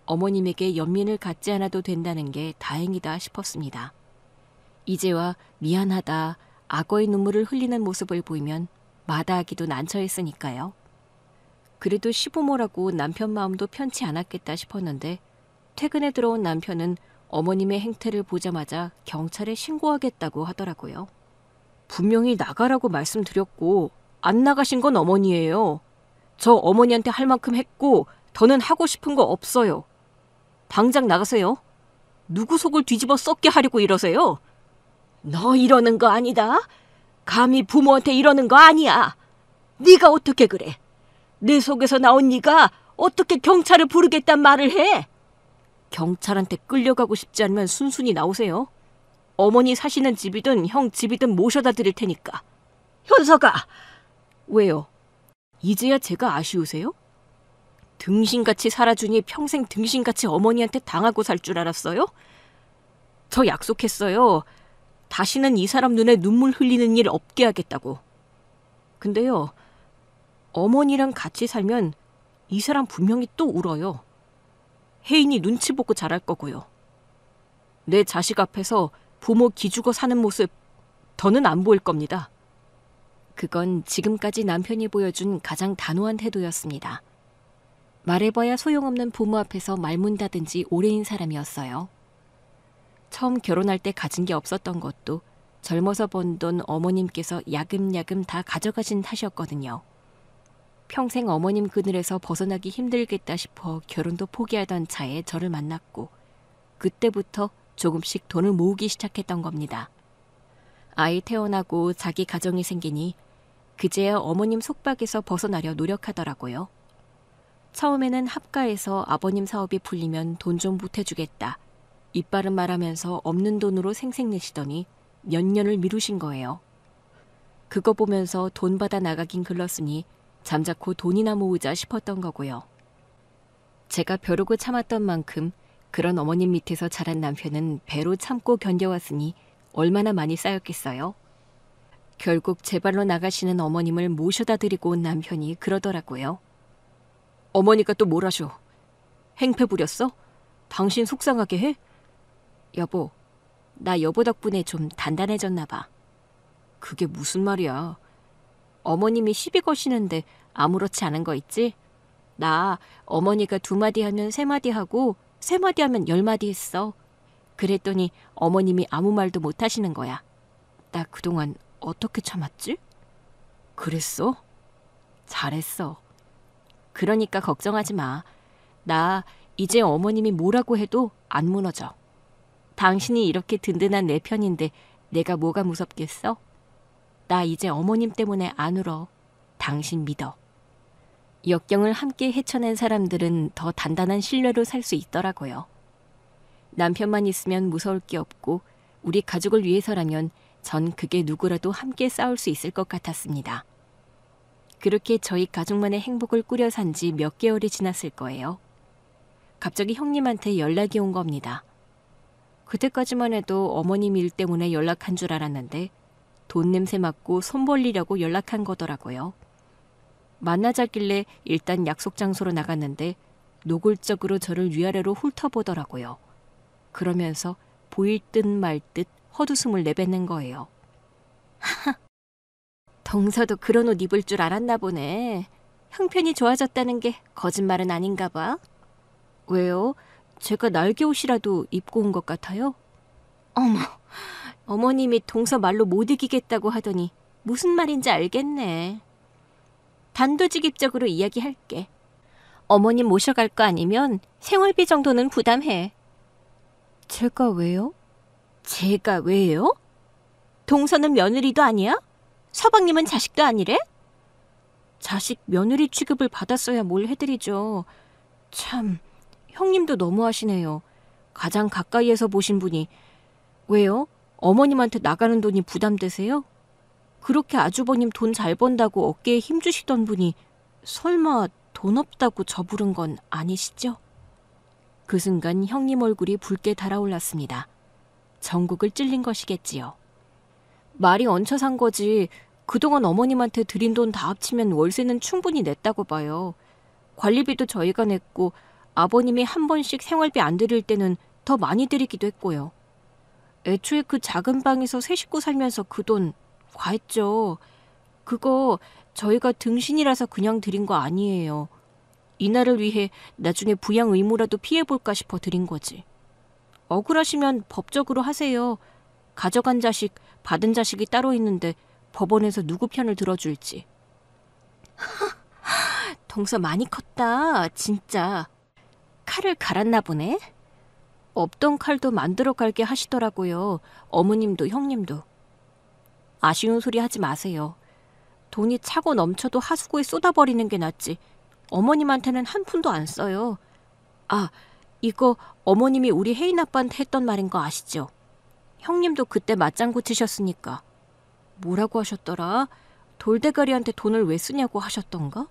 어머님에게 연민을 갖지 않아도 된다는 게 다행이다 싶었습니다. 이제와 미안하다, 악어의 눈물을 흘리는 모습을 보이면 마다하기도 난처했으니까요. 그래도 시부모라고 남편 마음도 편치 않았겠다 싶었는데 퇴근에 들어온 남편은 어머님의 행태를 보자마자 경찰에 신고하겠다고 하더라고요. 분명히 나가라고 말씀드렸고 안 나가신 건 어머니예요. 저 어머니한테 할 만큼 했고 더는 하고 싶은 거 없어요. 당장 나가세요. 누구 속을 뒤집어 썩게 하려고 이러세요? 너 이러는 거 아니다. 감히 부모한테 이러는 거 아니야. 네가 어떻게 그래? 내 속에서 나온 네가 어떻게 경찰을 부르겠단 말을 해? 경찰한테 끌려가고 싶지 않으면 순순히 나오세요. 어머니 사시는 집이든 형 집이든 모셔다 드릴 테니까. 현석아. 왜요? 이제야 제가 아쉬우세요? 등신같이 살아주니 평생 등신같이 어머니한테 당하고 살 줄 알았어요? 저 약속했어요. 다시는 이 사람 눈에 눈물 흘리는 일 없게 하겠다고. 근데요, 어머니랑 같이 살면 이 사람 분명히 또 울어요. 혜인이 눈치 보고 자랄 거고요. 내 자식 앞에서 부모 기죽어 사는 모습 더는 안 보일 겁니다. 그건 지금까지 남편이 보여준 가장 단호한 태도였습니다. 말해봐야 소용없는 부모 앞에서 말문다든지 오래인 사람이었어요. 처음 결혼할 때 가진 게 없었던 것도 젊어서 번 돈 어머님께서 야금야금 다 가져가신 탓이었거든요. 평생 어머님 그늘에서 벗어나기 힘들겠다 싶어 결혼도 포기하던 차에 저를 만났고 그때부터 조금씩 돈을 모으기 시작했던 겁니다. 아이 태어나고 자기 가정이 생기니 그제야 어머님 속박에서 벗어나려 노력하더라고요. 처음에는 합가해서 아버님 사업이 풀리면 돈 좀 보태주겠다. 이빠른 말하면서 없는 돈으로 생색내시더니 몇 년을 미루신 거예요. 그거 보면서 돈 받아 나가긴 글렀으니 잠자코 돈이나 모으자 싶었던 거고요. 제가 벼르고 참았던 만큼 그런 어머님 밑에서 자란 남편은 배로 참고 견뎌왔으니 얼마나 많이 쌓였겠어요. 결국 제 발로 나가시는 어머님을 모셔다 드리고 온 남편이 그러더라고요. 어머니가 또 뭘 하셔? 행패 부렸어? 당신 속상하게 해? 여보, 나 여보 덕분에 좀 단단해졌나 봐. 그게 무슨 말이야? 어머님이 시비 거시는데 아무렇지 않은 거 있지? 나 어머니가 2마디 하면 3마디 하고 3마디 하면 10마디 했어. 그랬더니 어머님이 아무 말도 못 하시는 거야. 나 그동안 어떻게 참았지? 그랬어? 잘했어. 그러니까 걱정하지 마. 나 이제 어머님이 뭐라고 해도 안 무너져. 당신이 이렇게 든든한 내 편인데 내가 뭐가 무섭겠어? 나 이제 어머님 때문에 안 울어. 당신 믿어. 역경을 함께 헤쳐낸 사람들은 더 단단한 신뢰로 살 수 있더라고요. 남편만 있으면 무서울 게 없고 우리 가족을 위해서라면 전 그게 누구라도 함께 싸울 수 있을 것 같았습니다. 그렇게 저희 가족만의 행복을 꾸려 산 지 몇 개월이 지났을 거예요. 갑자기 형님한테 연락이 온 겁니다. 그때까지만 해도 어머님 일 때문에 연락한 줄 알았는데 돈 냄새 맡고 손 벌리려고 연락한 거더라고요. 만나자길래 일단 약속 장소로 나갔는데 노골적으로 저를 위아래로 훑어보더라고요. 그러면서 보일 듯 말 듯 헛웃음을 내뱉는 거예요. 동서도 그런 옷 입을 줄 알았나 보네. 형편이 좋아졌다는 게 거짓말은 아닌가 봐. 왜요? 제가 날개 옷이라도 입고 온 것 같아요? 어머, 어머님이 동서 말로 못 이기겠다고 하더니 무슨 말인지 알겠네. 단도직입적으로 이야기할게. 어머님 모셔갈 거 아니면 생활비 정도는 부담해. 제가 왜요? 제가 왜요? 동서는 며느리도 아니야? 서방님은 자식도 아니래? 자식 며느리 취급을 받았어야 뭘 해드리죠. 참, 형님도 너무하시네요. 가장 가까이에서 보신 분이. 왜요? 어머님한테 나가는 돈이 부담되세요? 그렇게 아주버님 돈 잘 번다고 어깨에 힘주시던 분이 설마 돈 없다고 저부른 건 아니시죠? 그 순간 형님 얼굴이 붉게 달아올랐습니다. 전국을 찔린 것이겠지요. 말이 얹혀 산 거지. 그동안 어머님한테 드린 돈 다 합치면 월세는 충분히 냈다고 봐요. 관리비도 저희가 냈고 아버님이 한 번씩 생활비 안 드릴 때는 더 많이 드리기도 했고요. 애초에 그 작은 방에서 세 식구 살면서 그 돈 과했죠. 그거 저희가 등신이라서 그냥 드린 거 아니에요. 이날을 위해 나중에 부양 의무라도 피해볼까 싶어 드린 거지. 억울하시면 법적으로 하세요. 가져간 자식, 받은 자식이 따로 있는데 법원에서 누구 편을 들어줄지. 동서 많이 컸다, 진짜. 칼을 갈았나 보네? 없던 칼도 만들어 갈게 하시더라고요. 어머님도 형님도. 아쉬운 소리 하지 마세요. 돈이 차고 넘쳐도 하수구에 쏟아버리는 게 낫지. 어머님한테는 한 푼도 안 써요. 아, 이거 어머님이 우리 혜인 아빠한테 했던 말인 거 아시죠? 형님도 그때 맞장구 치셨으니까. 뭐라고 하셨더라? 돌대가리한테 돈을 왜 쓰냐고 하셨던가?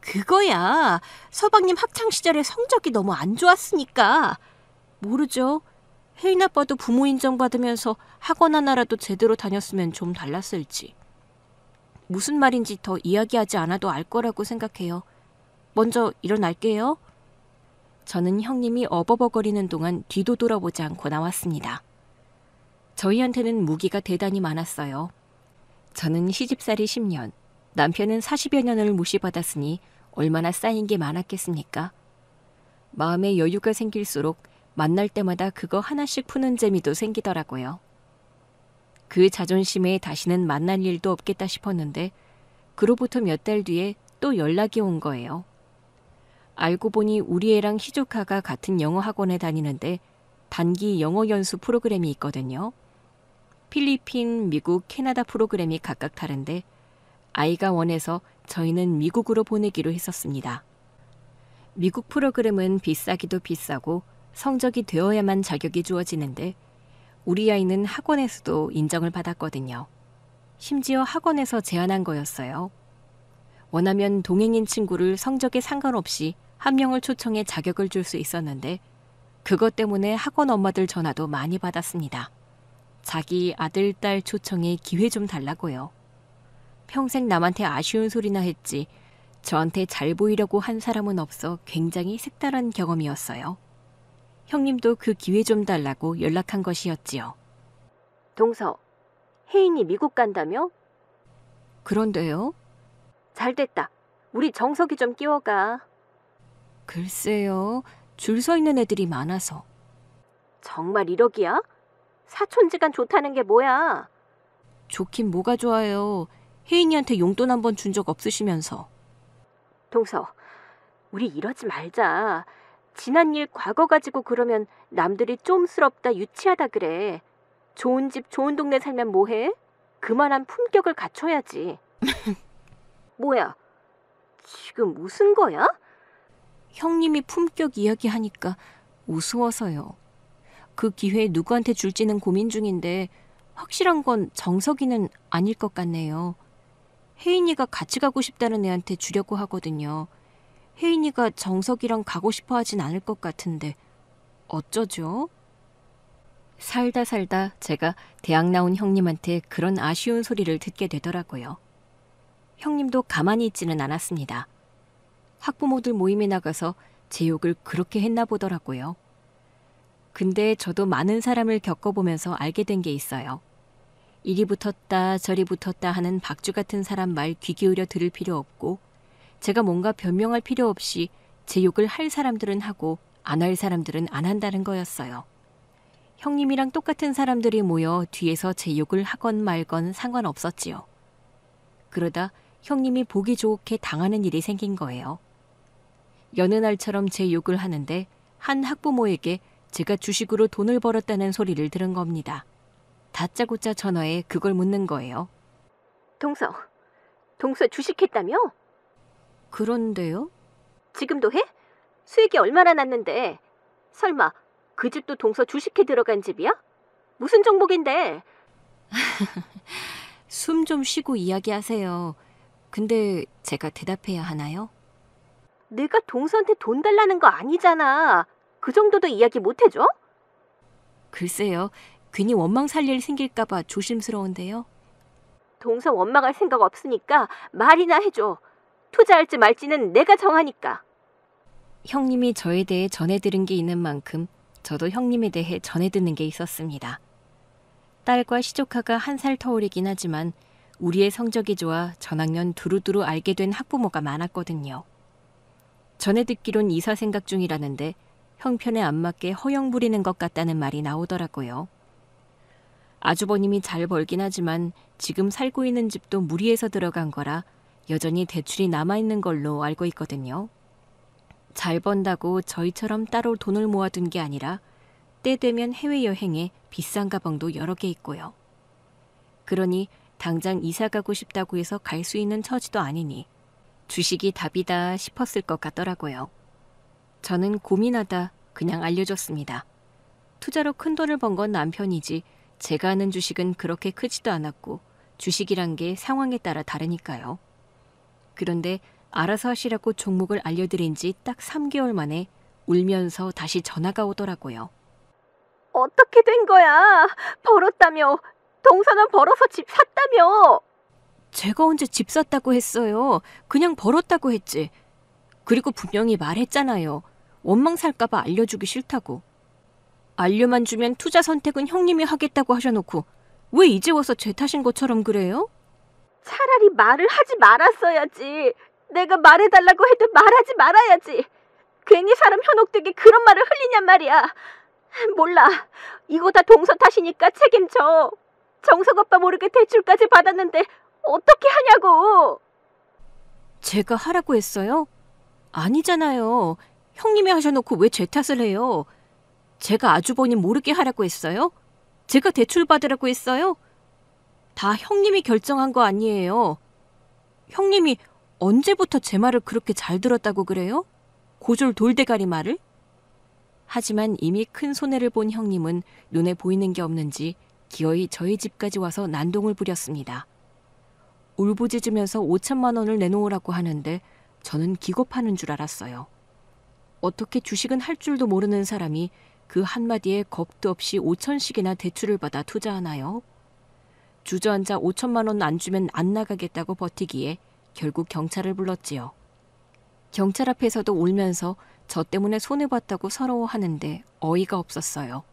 그거야. 서방님 학창시절에 성적이 너무 안 좋았으니까. 모르죠. 혜인 아빠도 부모 인정받으면서 학원 하나라도 제대로 다녔으면 좀 달랐을지. 무슨 말인지 더 이야기하지 않아도 알 거라고 생각해요. 먼저 일어날게요. 저는 형님이 어버버거리는 동안 뒤도 돌아보지 않고 나왔습니다. 저희한테는 무기가 대단히 많았어요. 저는 시집살이 10년, 남편은 40여 년을 무시받았으니 얼마나 쌓인 게 많았겠습니까? 마음에 여유가 생길수록 만날 때마다 그거 하나씩 푸는 재미도 생기더라고요. 그 자존심에 다시는 만날 일도 없겠다 싶었는데 그로부터 몇 달 뒤에 또 연락이 온 거예요. 알고 보니 우리 애랑 시조카가 같은 영어 학원에 다니는데 단기 영어 연수 프로그램이 있거든요. 필리핀, 미국, 캐나다 프로그램이 각각 다른데 아이가 원해서 저희는 미국으로 보내기로 했었습니다. 미국 프로그램은 비싸기도 비싸고 성적이 되어야만 자격이 주어지는데 우리 아이는 학원에서도 인정을 받았거든요. 심지어 학원에서 제안한 거였어요. 원하면 동행인 친구를 성적에 상관없이 한 명을 초청해 자격을 줄 수 있었는데 그것 때문에 학원 엄마들 전화도 많이 받았습니다. 자기 아들, 딸 초청에 기회 좀 달라고요. 평생 남한테 아쉬운 소리나 했지 저한테 잘 보이려고 한 사람은 없어 굉장히 색다른 경험이었어요. 형님도 그 기회 좀 달라고 연락한 것이었지요. 동서, 혜인이 미국 간다며? 그런데요? 잘됐다. 우리 정석이 좀 끼워가. 글쎄요. 줄 서 있는 애들이 많아서. 정말 1억이야? 사촌지간 좋다는 게 뭐야? 좋긴 뭐가 좋아요. 혜인이한테 용돈 한 번 준 적 없으시면서. 동서, 우리 이러지 말자. 지난 일 과거 가지고 그러면 남들이 쫌스럽다 유치하다 그래. 좋은 집 좋은 동네 살면 뭐해? 그만한 품격을 갖춰야지. 뭐야? 지금 웃은 거야? 형님이 품격 이야기하니까 우스워서요. 그 기회 누구한테 줄지는 고민 중인데 확실한 건 정석이는 아닐 것 같네요. 혜인이가 같이 가고 싶다는 애한테 주려고 하거든요. 혜인이가 정석이랑 가고 싶어 하진 않을 것 같은데 어쩌죠? 살다 제가 대학 나온 형님한테 그런 아쉬운 소리를 듣게 되더라고요. 형님도 가만히 있지는 않았습니다. 학부모들 모임에 나가서 제 욕을 그렇게 했나 보더라고요. 근데 저도 많은 사람을 겪어보면서 알게 된 게 있어요. 이리 붙었다 저리 붙었다 하는 박쥐 같은 사람 말 귀 기울여 들을 필요 없고 제가 뭔가 변명할 필요 없이 제 욕을 할 사람들은 하고 안 할 사람들은 안 한다는 거였어요. 형님이랑 똑같은 사람들이 모여 뒤에서 제 욕을 하건 말건 상관없었지요. 그러다 형님이 보기 좋게 당하는 일이 생긴 거예요. 여느 날처럼 제 욕을 하는데 한 학부모에게 제가 주식으로 돈을 벌었다는 소리를 들은 겁니다. 다짜고짜 전화해 그걸 묻는 거예요. 동서 주식했다며? 그런데요? 지금도 해? 수익이 얼마나 났는데? 설마 그 집도 동서 주식해 들어간 집이야? 무슨 종목인데? 숨 좀 쉬고 이야기하세요. 근데 제가 대답해야 하나요? 내가 동서한테 돈 달라는 거 아니잖아. 그 정도도 이야기 못 해줘? 글쎄요. 괜히 원망 살 일 생길까 봐 조심스러운데요. 동서 원망할 생각 없으니까 말이나 해줘. 투자할지 말지는 내가 정하니까. 형님이 저에 대해 전해들은 게 있는 만큼 저도 형님에 대해 전해듣는 게 있었습니다. 딸과 시조카가 1살 터울이긴 하지만 우리의 성적이 좋아 전학년 두루두루 알게 된 학부모가 많았거든요. 전에 듣기론 이사 생각 중이라는데 형편에 안 맞게 허영 부리는 것 같다는 말이 나오더라고요. 아주버님이 잘 벌긴 하지만 지금 살고 있는 집도 무리해서 들어간 거라 여전히 대출이 남아있는 걸로 알고 있거든요. 잘 번다고 저희처럼 따로 돈을 모아둔 게 아니라 때 되면 해외여행에 비싼 가방도 여러 개 있고요. 그러니 당장 이사 가고 싶다고 해서 갈 수 있는 처지도 아니니 주식이 답이다 싶었을 것 같더라고요. 저는 고민하다 그냥 알려줬습니다. 투자로 큰 돈을 번 건 남편이지 제가 아는 주식은 그렇게 크지도 않았고 주식이란 게 상황에 따라 다르니까요. 그런데 알아서 하시라고 종목을 알려드린 지 딱 3개월 만에 울면서 다시 전화가 오더라고요. 어떻게 된 거야? 벌었다며. 동서는 벌어서 집 샀다며. 제가 언제 집 샀다고 했어요. 그냥 벌었다고 했지. 그리고 분명히 말했잖아요. 원망 살까봐 알려주기 싫다고. 알려만 주면 투자 선택은 형님이 하겠다고 하셔놓고 왜 이제 와서 제 탓인 것처럼 그래요? 차라리 말을 하지 말았어야지. 내가 말해달라고 해도 말하지 말아야지. 괜히 사람 현혹되게 그런 말을 흘리냔 말이야. 몰라. 이거 다 동서 탓이니까 책임져. 정석 오빠 모르게 대출까지 받았는데 어떻게 하냐고. 제가 하라고 했어요? 아니잖아요. 형님이 하셔놓고 왜 제 탓을 해요? 제가 아주버님 모르게 하라고 했어요? 제가 대출 받으라고 했어요? 다 형님이 결정한 거 아니에요. 형님이 언제부터 제 말을 그렇게 잘 들었다고 그래요? 고졸 돌대가리 말을? 하지만 이미 큰 손해를 본 형님은 눈에 보이는 게 없는지 기어이 저희 집까지 와서 난동을 부렸습니다. 울부짖으면서 5천만 원을 내놓으라고 하는데 저는 기겁하는 줄 알았어요. 어떻게 주식은 할 줄도 모르는 사람이 그 한마디에 겁도 없이 5천씩이나 대출을 받아 투자하나요? 주저앉아 5천만 원 안 주면 안 나가겠다고 버티기에 결국 경찰을 불렀지요. 경찰 앞에서도 울면서 저 때문에 손해봤다고 서러워하는데 어이가 없었어요.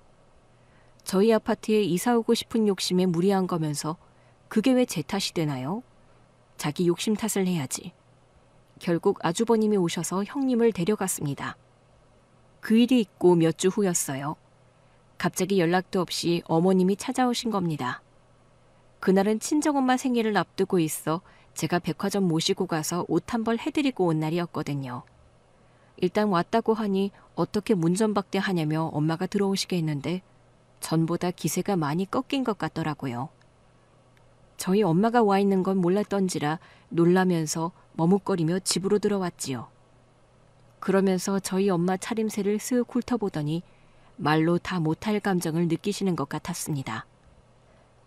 저희 아파트에 이사 오고 싶은 욕심에 무리한 거면서 그게 왜 제 탓이 되나요? 자기 욕심 탓을 해야지. 결국 아주버님이 오셔서 형님을 데려갔습니다. 그 일이 있고 몇 주 후였어요. 갑자기 연락도 없이 어머님이 찾아오신 겁니다. 그날은 친정엄마 생일을 앞두고 있어 제가 백화점 모시고 가서 옷 한 벌 해드리고 온 날이었거든요. 일단 왔다고 하니 어떻게 문전박대하냐며 엄마가 들어오시게 했는데 전보다 기세가 많이 꺾인 것 같더라고요. 저희 엄마가 와 있는 건 몰랐던지라 놀라면서 머뭇거리며 집으로 들어왔지요. 그러면서 저희 엄마 차림새를 쓱 훑어보더니 말로 다 못할 감정을 느끼시는 것 같았습니다.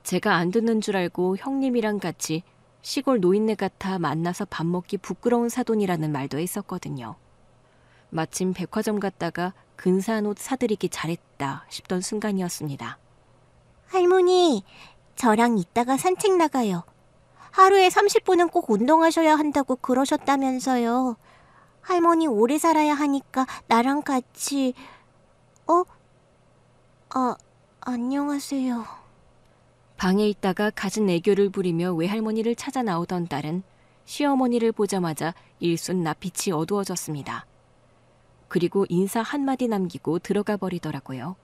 제가 안 듣는 줄 알고 형님이랑 같이 시골 노인네 같아 만나서 밥 먹기 부끄러운 사돈이라는 말도 했었거든요. 마침 백화점 갔다가 근사한 옷 사드리기 잘했다 싶던 순간이었습니다. 할머니, 저랑 이따가 산책 나가요. 하루에 30분은 꼭 운동하셔야 한다고 그러셨다면서요. 할머니 오래 살아야 하니까 나랑 같이... 안녕하세요. 방에 있다가 갖은 애교를 부리며 외할머니를 찾아 나오던 딸은 시어머니를 보자마자 일순 낯빛이 어두워졌습니다. 그리고 인사 한마디 남기고 들어가 버리더라고요.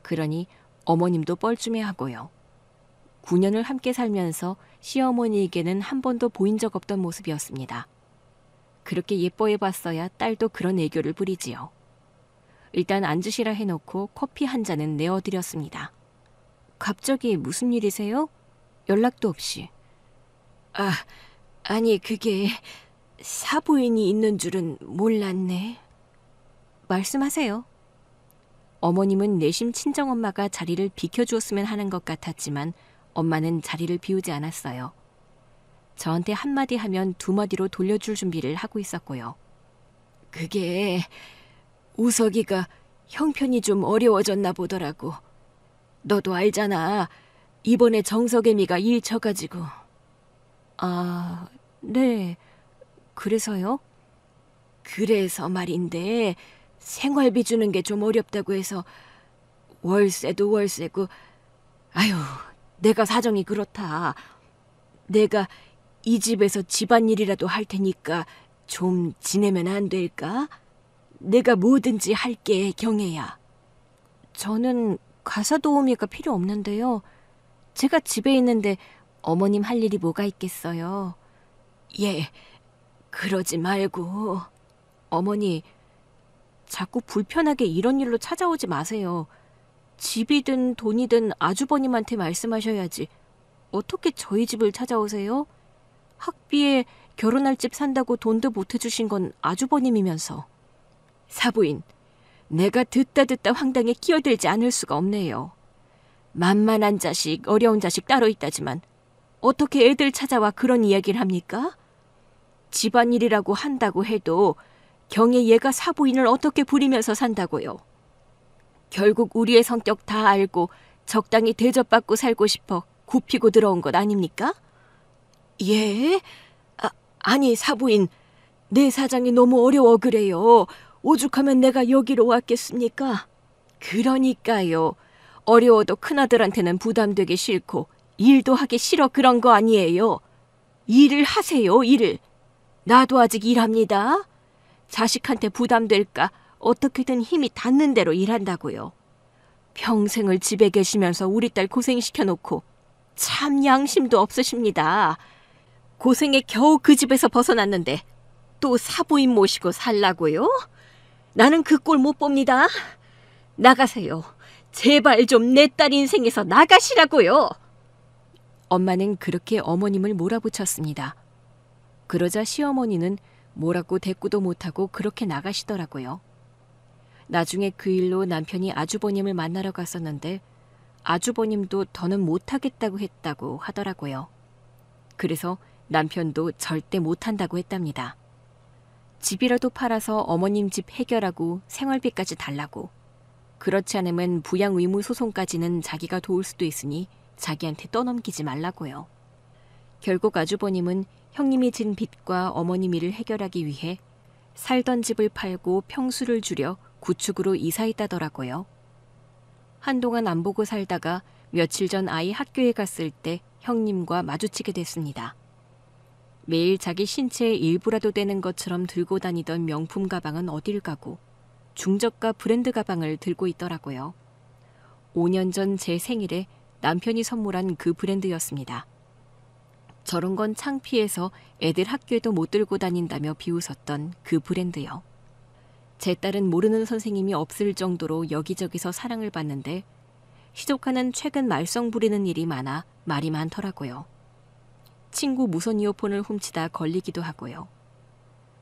그러니 어머님도 뻘쭘해하고요. 9년을 함께 살면서 시어머니에게는 한 번도 보인 적 없던 모습이었습니다. 그렇게 예뻐해봤어야 딸도 그런 애교를 부리지요. 일단 앉으시라 해놓고 커피 한 잔은 내어드렸습니다. 갑자기 무슨 일이세요? 연락도 없이. 아니 그게 사부인이 있는 줄은 몰랐네. 말씀하세요. 어머님은 내심 친정엄마가 자리를 비켜주었으면 하는 것 같았지만 엄마는 자리를 비우지 않았어요. 저한테 한마디 하면 두 마디로 돌려줄 준비를 하고 있었고요. 그게 우석이가 형편이 좀 어려워졌나 보더라고. 너도 알잖아. 이번에 정석애미가 일 쳐가지고. 아, 네. 그래서요? 그래서 말인데 생활비 주는 게 좀 어렵다고 해서 월세도 월세고. 아유, 내가 사정이 그렇다. 내가 이 집에서 집안일이라도 할 테니까 좀 지내면 안 될까? 내가 뭐든지 할게, 경애야. 저는 가사 도우미가 필요 없는데요. 제가 집에 있는데 어머님 할 일이 뭐가 있겠어요. 예, 그러지 말고. 어머니, 자꾸 불편하게 이런 일로 찾아오지 마세요. 집이든 돈이든 아주버님한테 말씀하셔야지. 어떻게 저희 집을 찾아오세요? 학비에 결혼할 집 산다고 돈도 못 해주신 건 아주버님이면서. 사부인, 내가 듣다 황당에 끼어들지 않을 수가 없네요. 만만한 자식, 어려운 자식 따로 있다지만 어떻게 애들 찾아와 그런 이야기를 합니까? 집안일이라고 한다고 해도 경에 얘가 사부인을 어떻게 부리면서 산다고요. 결국 우리의 성격 다 알고 적당히 대접받고 살고 싶어 굽히고 들어온 것 아닙니까? 예? 아니 사부인, 내 사장이 너무 어려워 그래요. 오죽하면 내가 여기로 왔겠습니까? 그러니까요. 어려워도 큰아들한테는 부담되기 싫고 일도 하기 싫어 그런 거 아니에요. 일을 하세요, 일을. 나도 아직 일합니다. 자식한테 부담될까 어떻게든 힘이 닿는 대로 일한다고요. 평생을 집에 계시면서 우리 딸 고생시켜놓고 참 양심도 없으십니다. 고생에 겨우 그 집에서 벗어났는데 또 사부인 모시고 살라고요? 나는 그 꼴 못 봅니다. 나가세요. 제발 좀 내 딸 인생에서 나가시라고요. 엄마는 그렇게 어머님을 몰아붙였습니다. 그러자 시어머니는 뭐라고 대꾸도 못하고 그렇게 나가시더라고요. 나중에 그 일로 남편이 아주버님을 만나러 갔었는데 아주버님도 더는 못하겠다고 했다고 하더라고요. 그래서 남편도 절대 못한다고 했답니다. 집이라도 팔아서 어머님 집 해결하고 생활비까지 달라고. 그렇지 않으면 부양 의무 소송까지는 자기가 도울 수도 있으니 자기한테 떠넘기지 말라고요. 결국 아주버님은 형님이 진 빚과 어머님 일을 해결하기 위해 살던 집을 팔고 평수를 줄여 구축으로 이사했다더라고요. 한동안 안 보고 살다가 며칠 전 아이 학교에 갔을 때 형님과 마주치게 됐습니다. 매일 자기 신체의 일부라도 되는 것처럼 들고 다니던 명품 가방은 어딜 가고 중저가 브랜드 가방을 들고 있더라고요. 5년 전 제 생일에 남편이 선물한 그 브랜드였습니다. 저런 건 창피해서 애들 학교에도 못 들고 다닌다며 비웃었던 그 브랜드요. 제 딸은 모르는 선생님이 없을 정도로 여기저기서 사랑을 받는데 시조카는 최근 말썽 부리는 일이 많아 말이 많더라고요. 친구 무선 이어폰을 훔치다 걸리기도 하고요.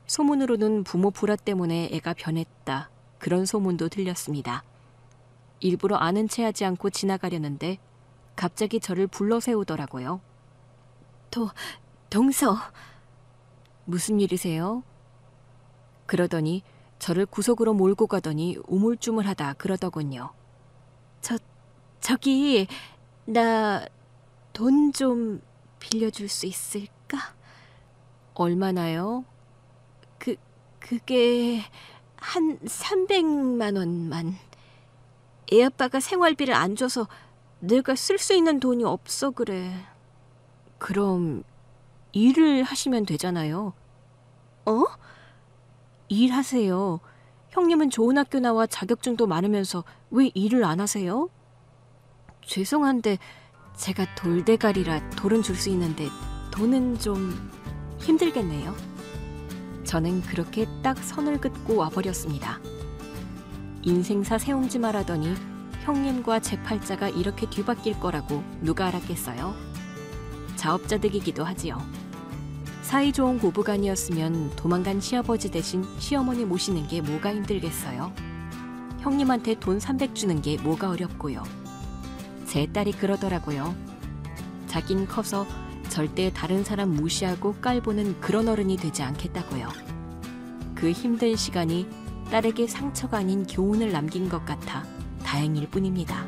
소문으로는 부모 불화 때문에 애가 변했다. 그런 소문도 들렸습니다. 일부러 아는 체 하지 않고 지나가려는데 갑자기 저를 불러 세우더라고요. 동서. 무슨 일이세요? 그러더니 저를 구석으로 몰고 가더니 우물쭈물하다 그러더군요. 저기 나 돈 좀 빌려줄 수 있을까? 얼마나요? 그게 한 300만 원만. 애 아빠가 생활비를 안 줘서 내가 쓸 수 있는 돈이 없어 그래. 그럼 일을 하시면 되잖아요. 일하세요. 형님은 좋은 학교 나와 자격증도 많으면서 왜 일을 안 하세요? 죄송한데 제가 돌대가리라 돌은 줄 수 있는데 돈은 좀 힘들겠네요. 저는 그렇게 딱 선을 긋고 와버렸습니다. 인생사 세움지 말하더니 형님과 제 팔자가 이렇게 뒤바뀔 거라고 누가 알았겠어요? 자업자득이기도 하지요. 사이 좋은 고부간이었으면 도망간 시아버지 대신 시어머니 모시는 게 뭐가 힘들겠어요? 형님한테 돈 300 주는 게 뭐가 어렵고요. 제 딸이 그러더라고요. 자긴 커서 절대 다른 사람 무시하고 깔보는 그런 어른이 되지 않겠다고요. 그 힘든 시간이 딸에게 상처가 아닌 교훈을 남긴 것 같아 다행일 뿐입니다.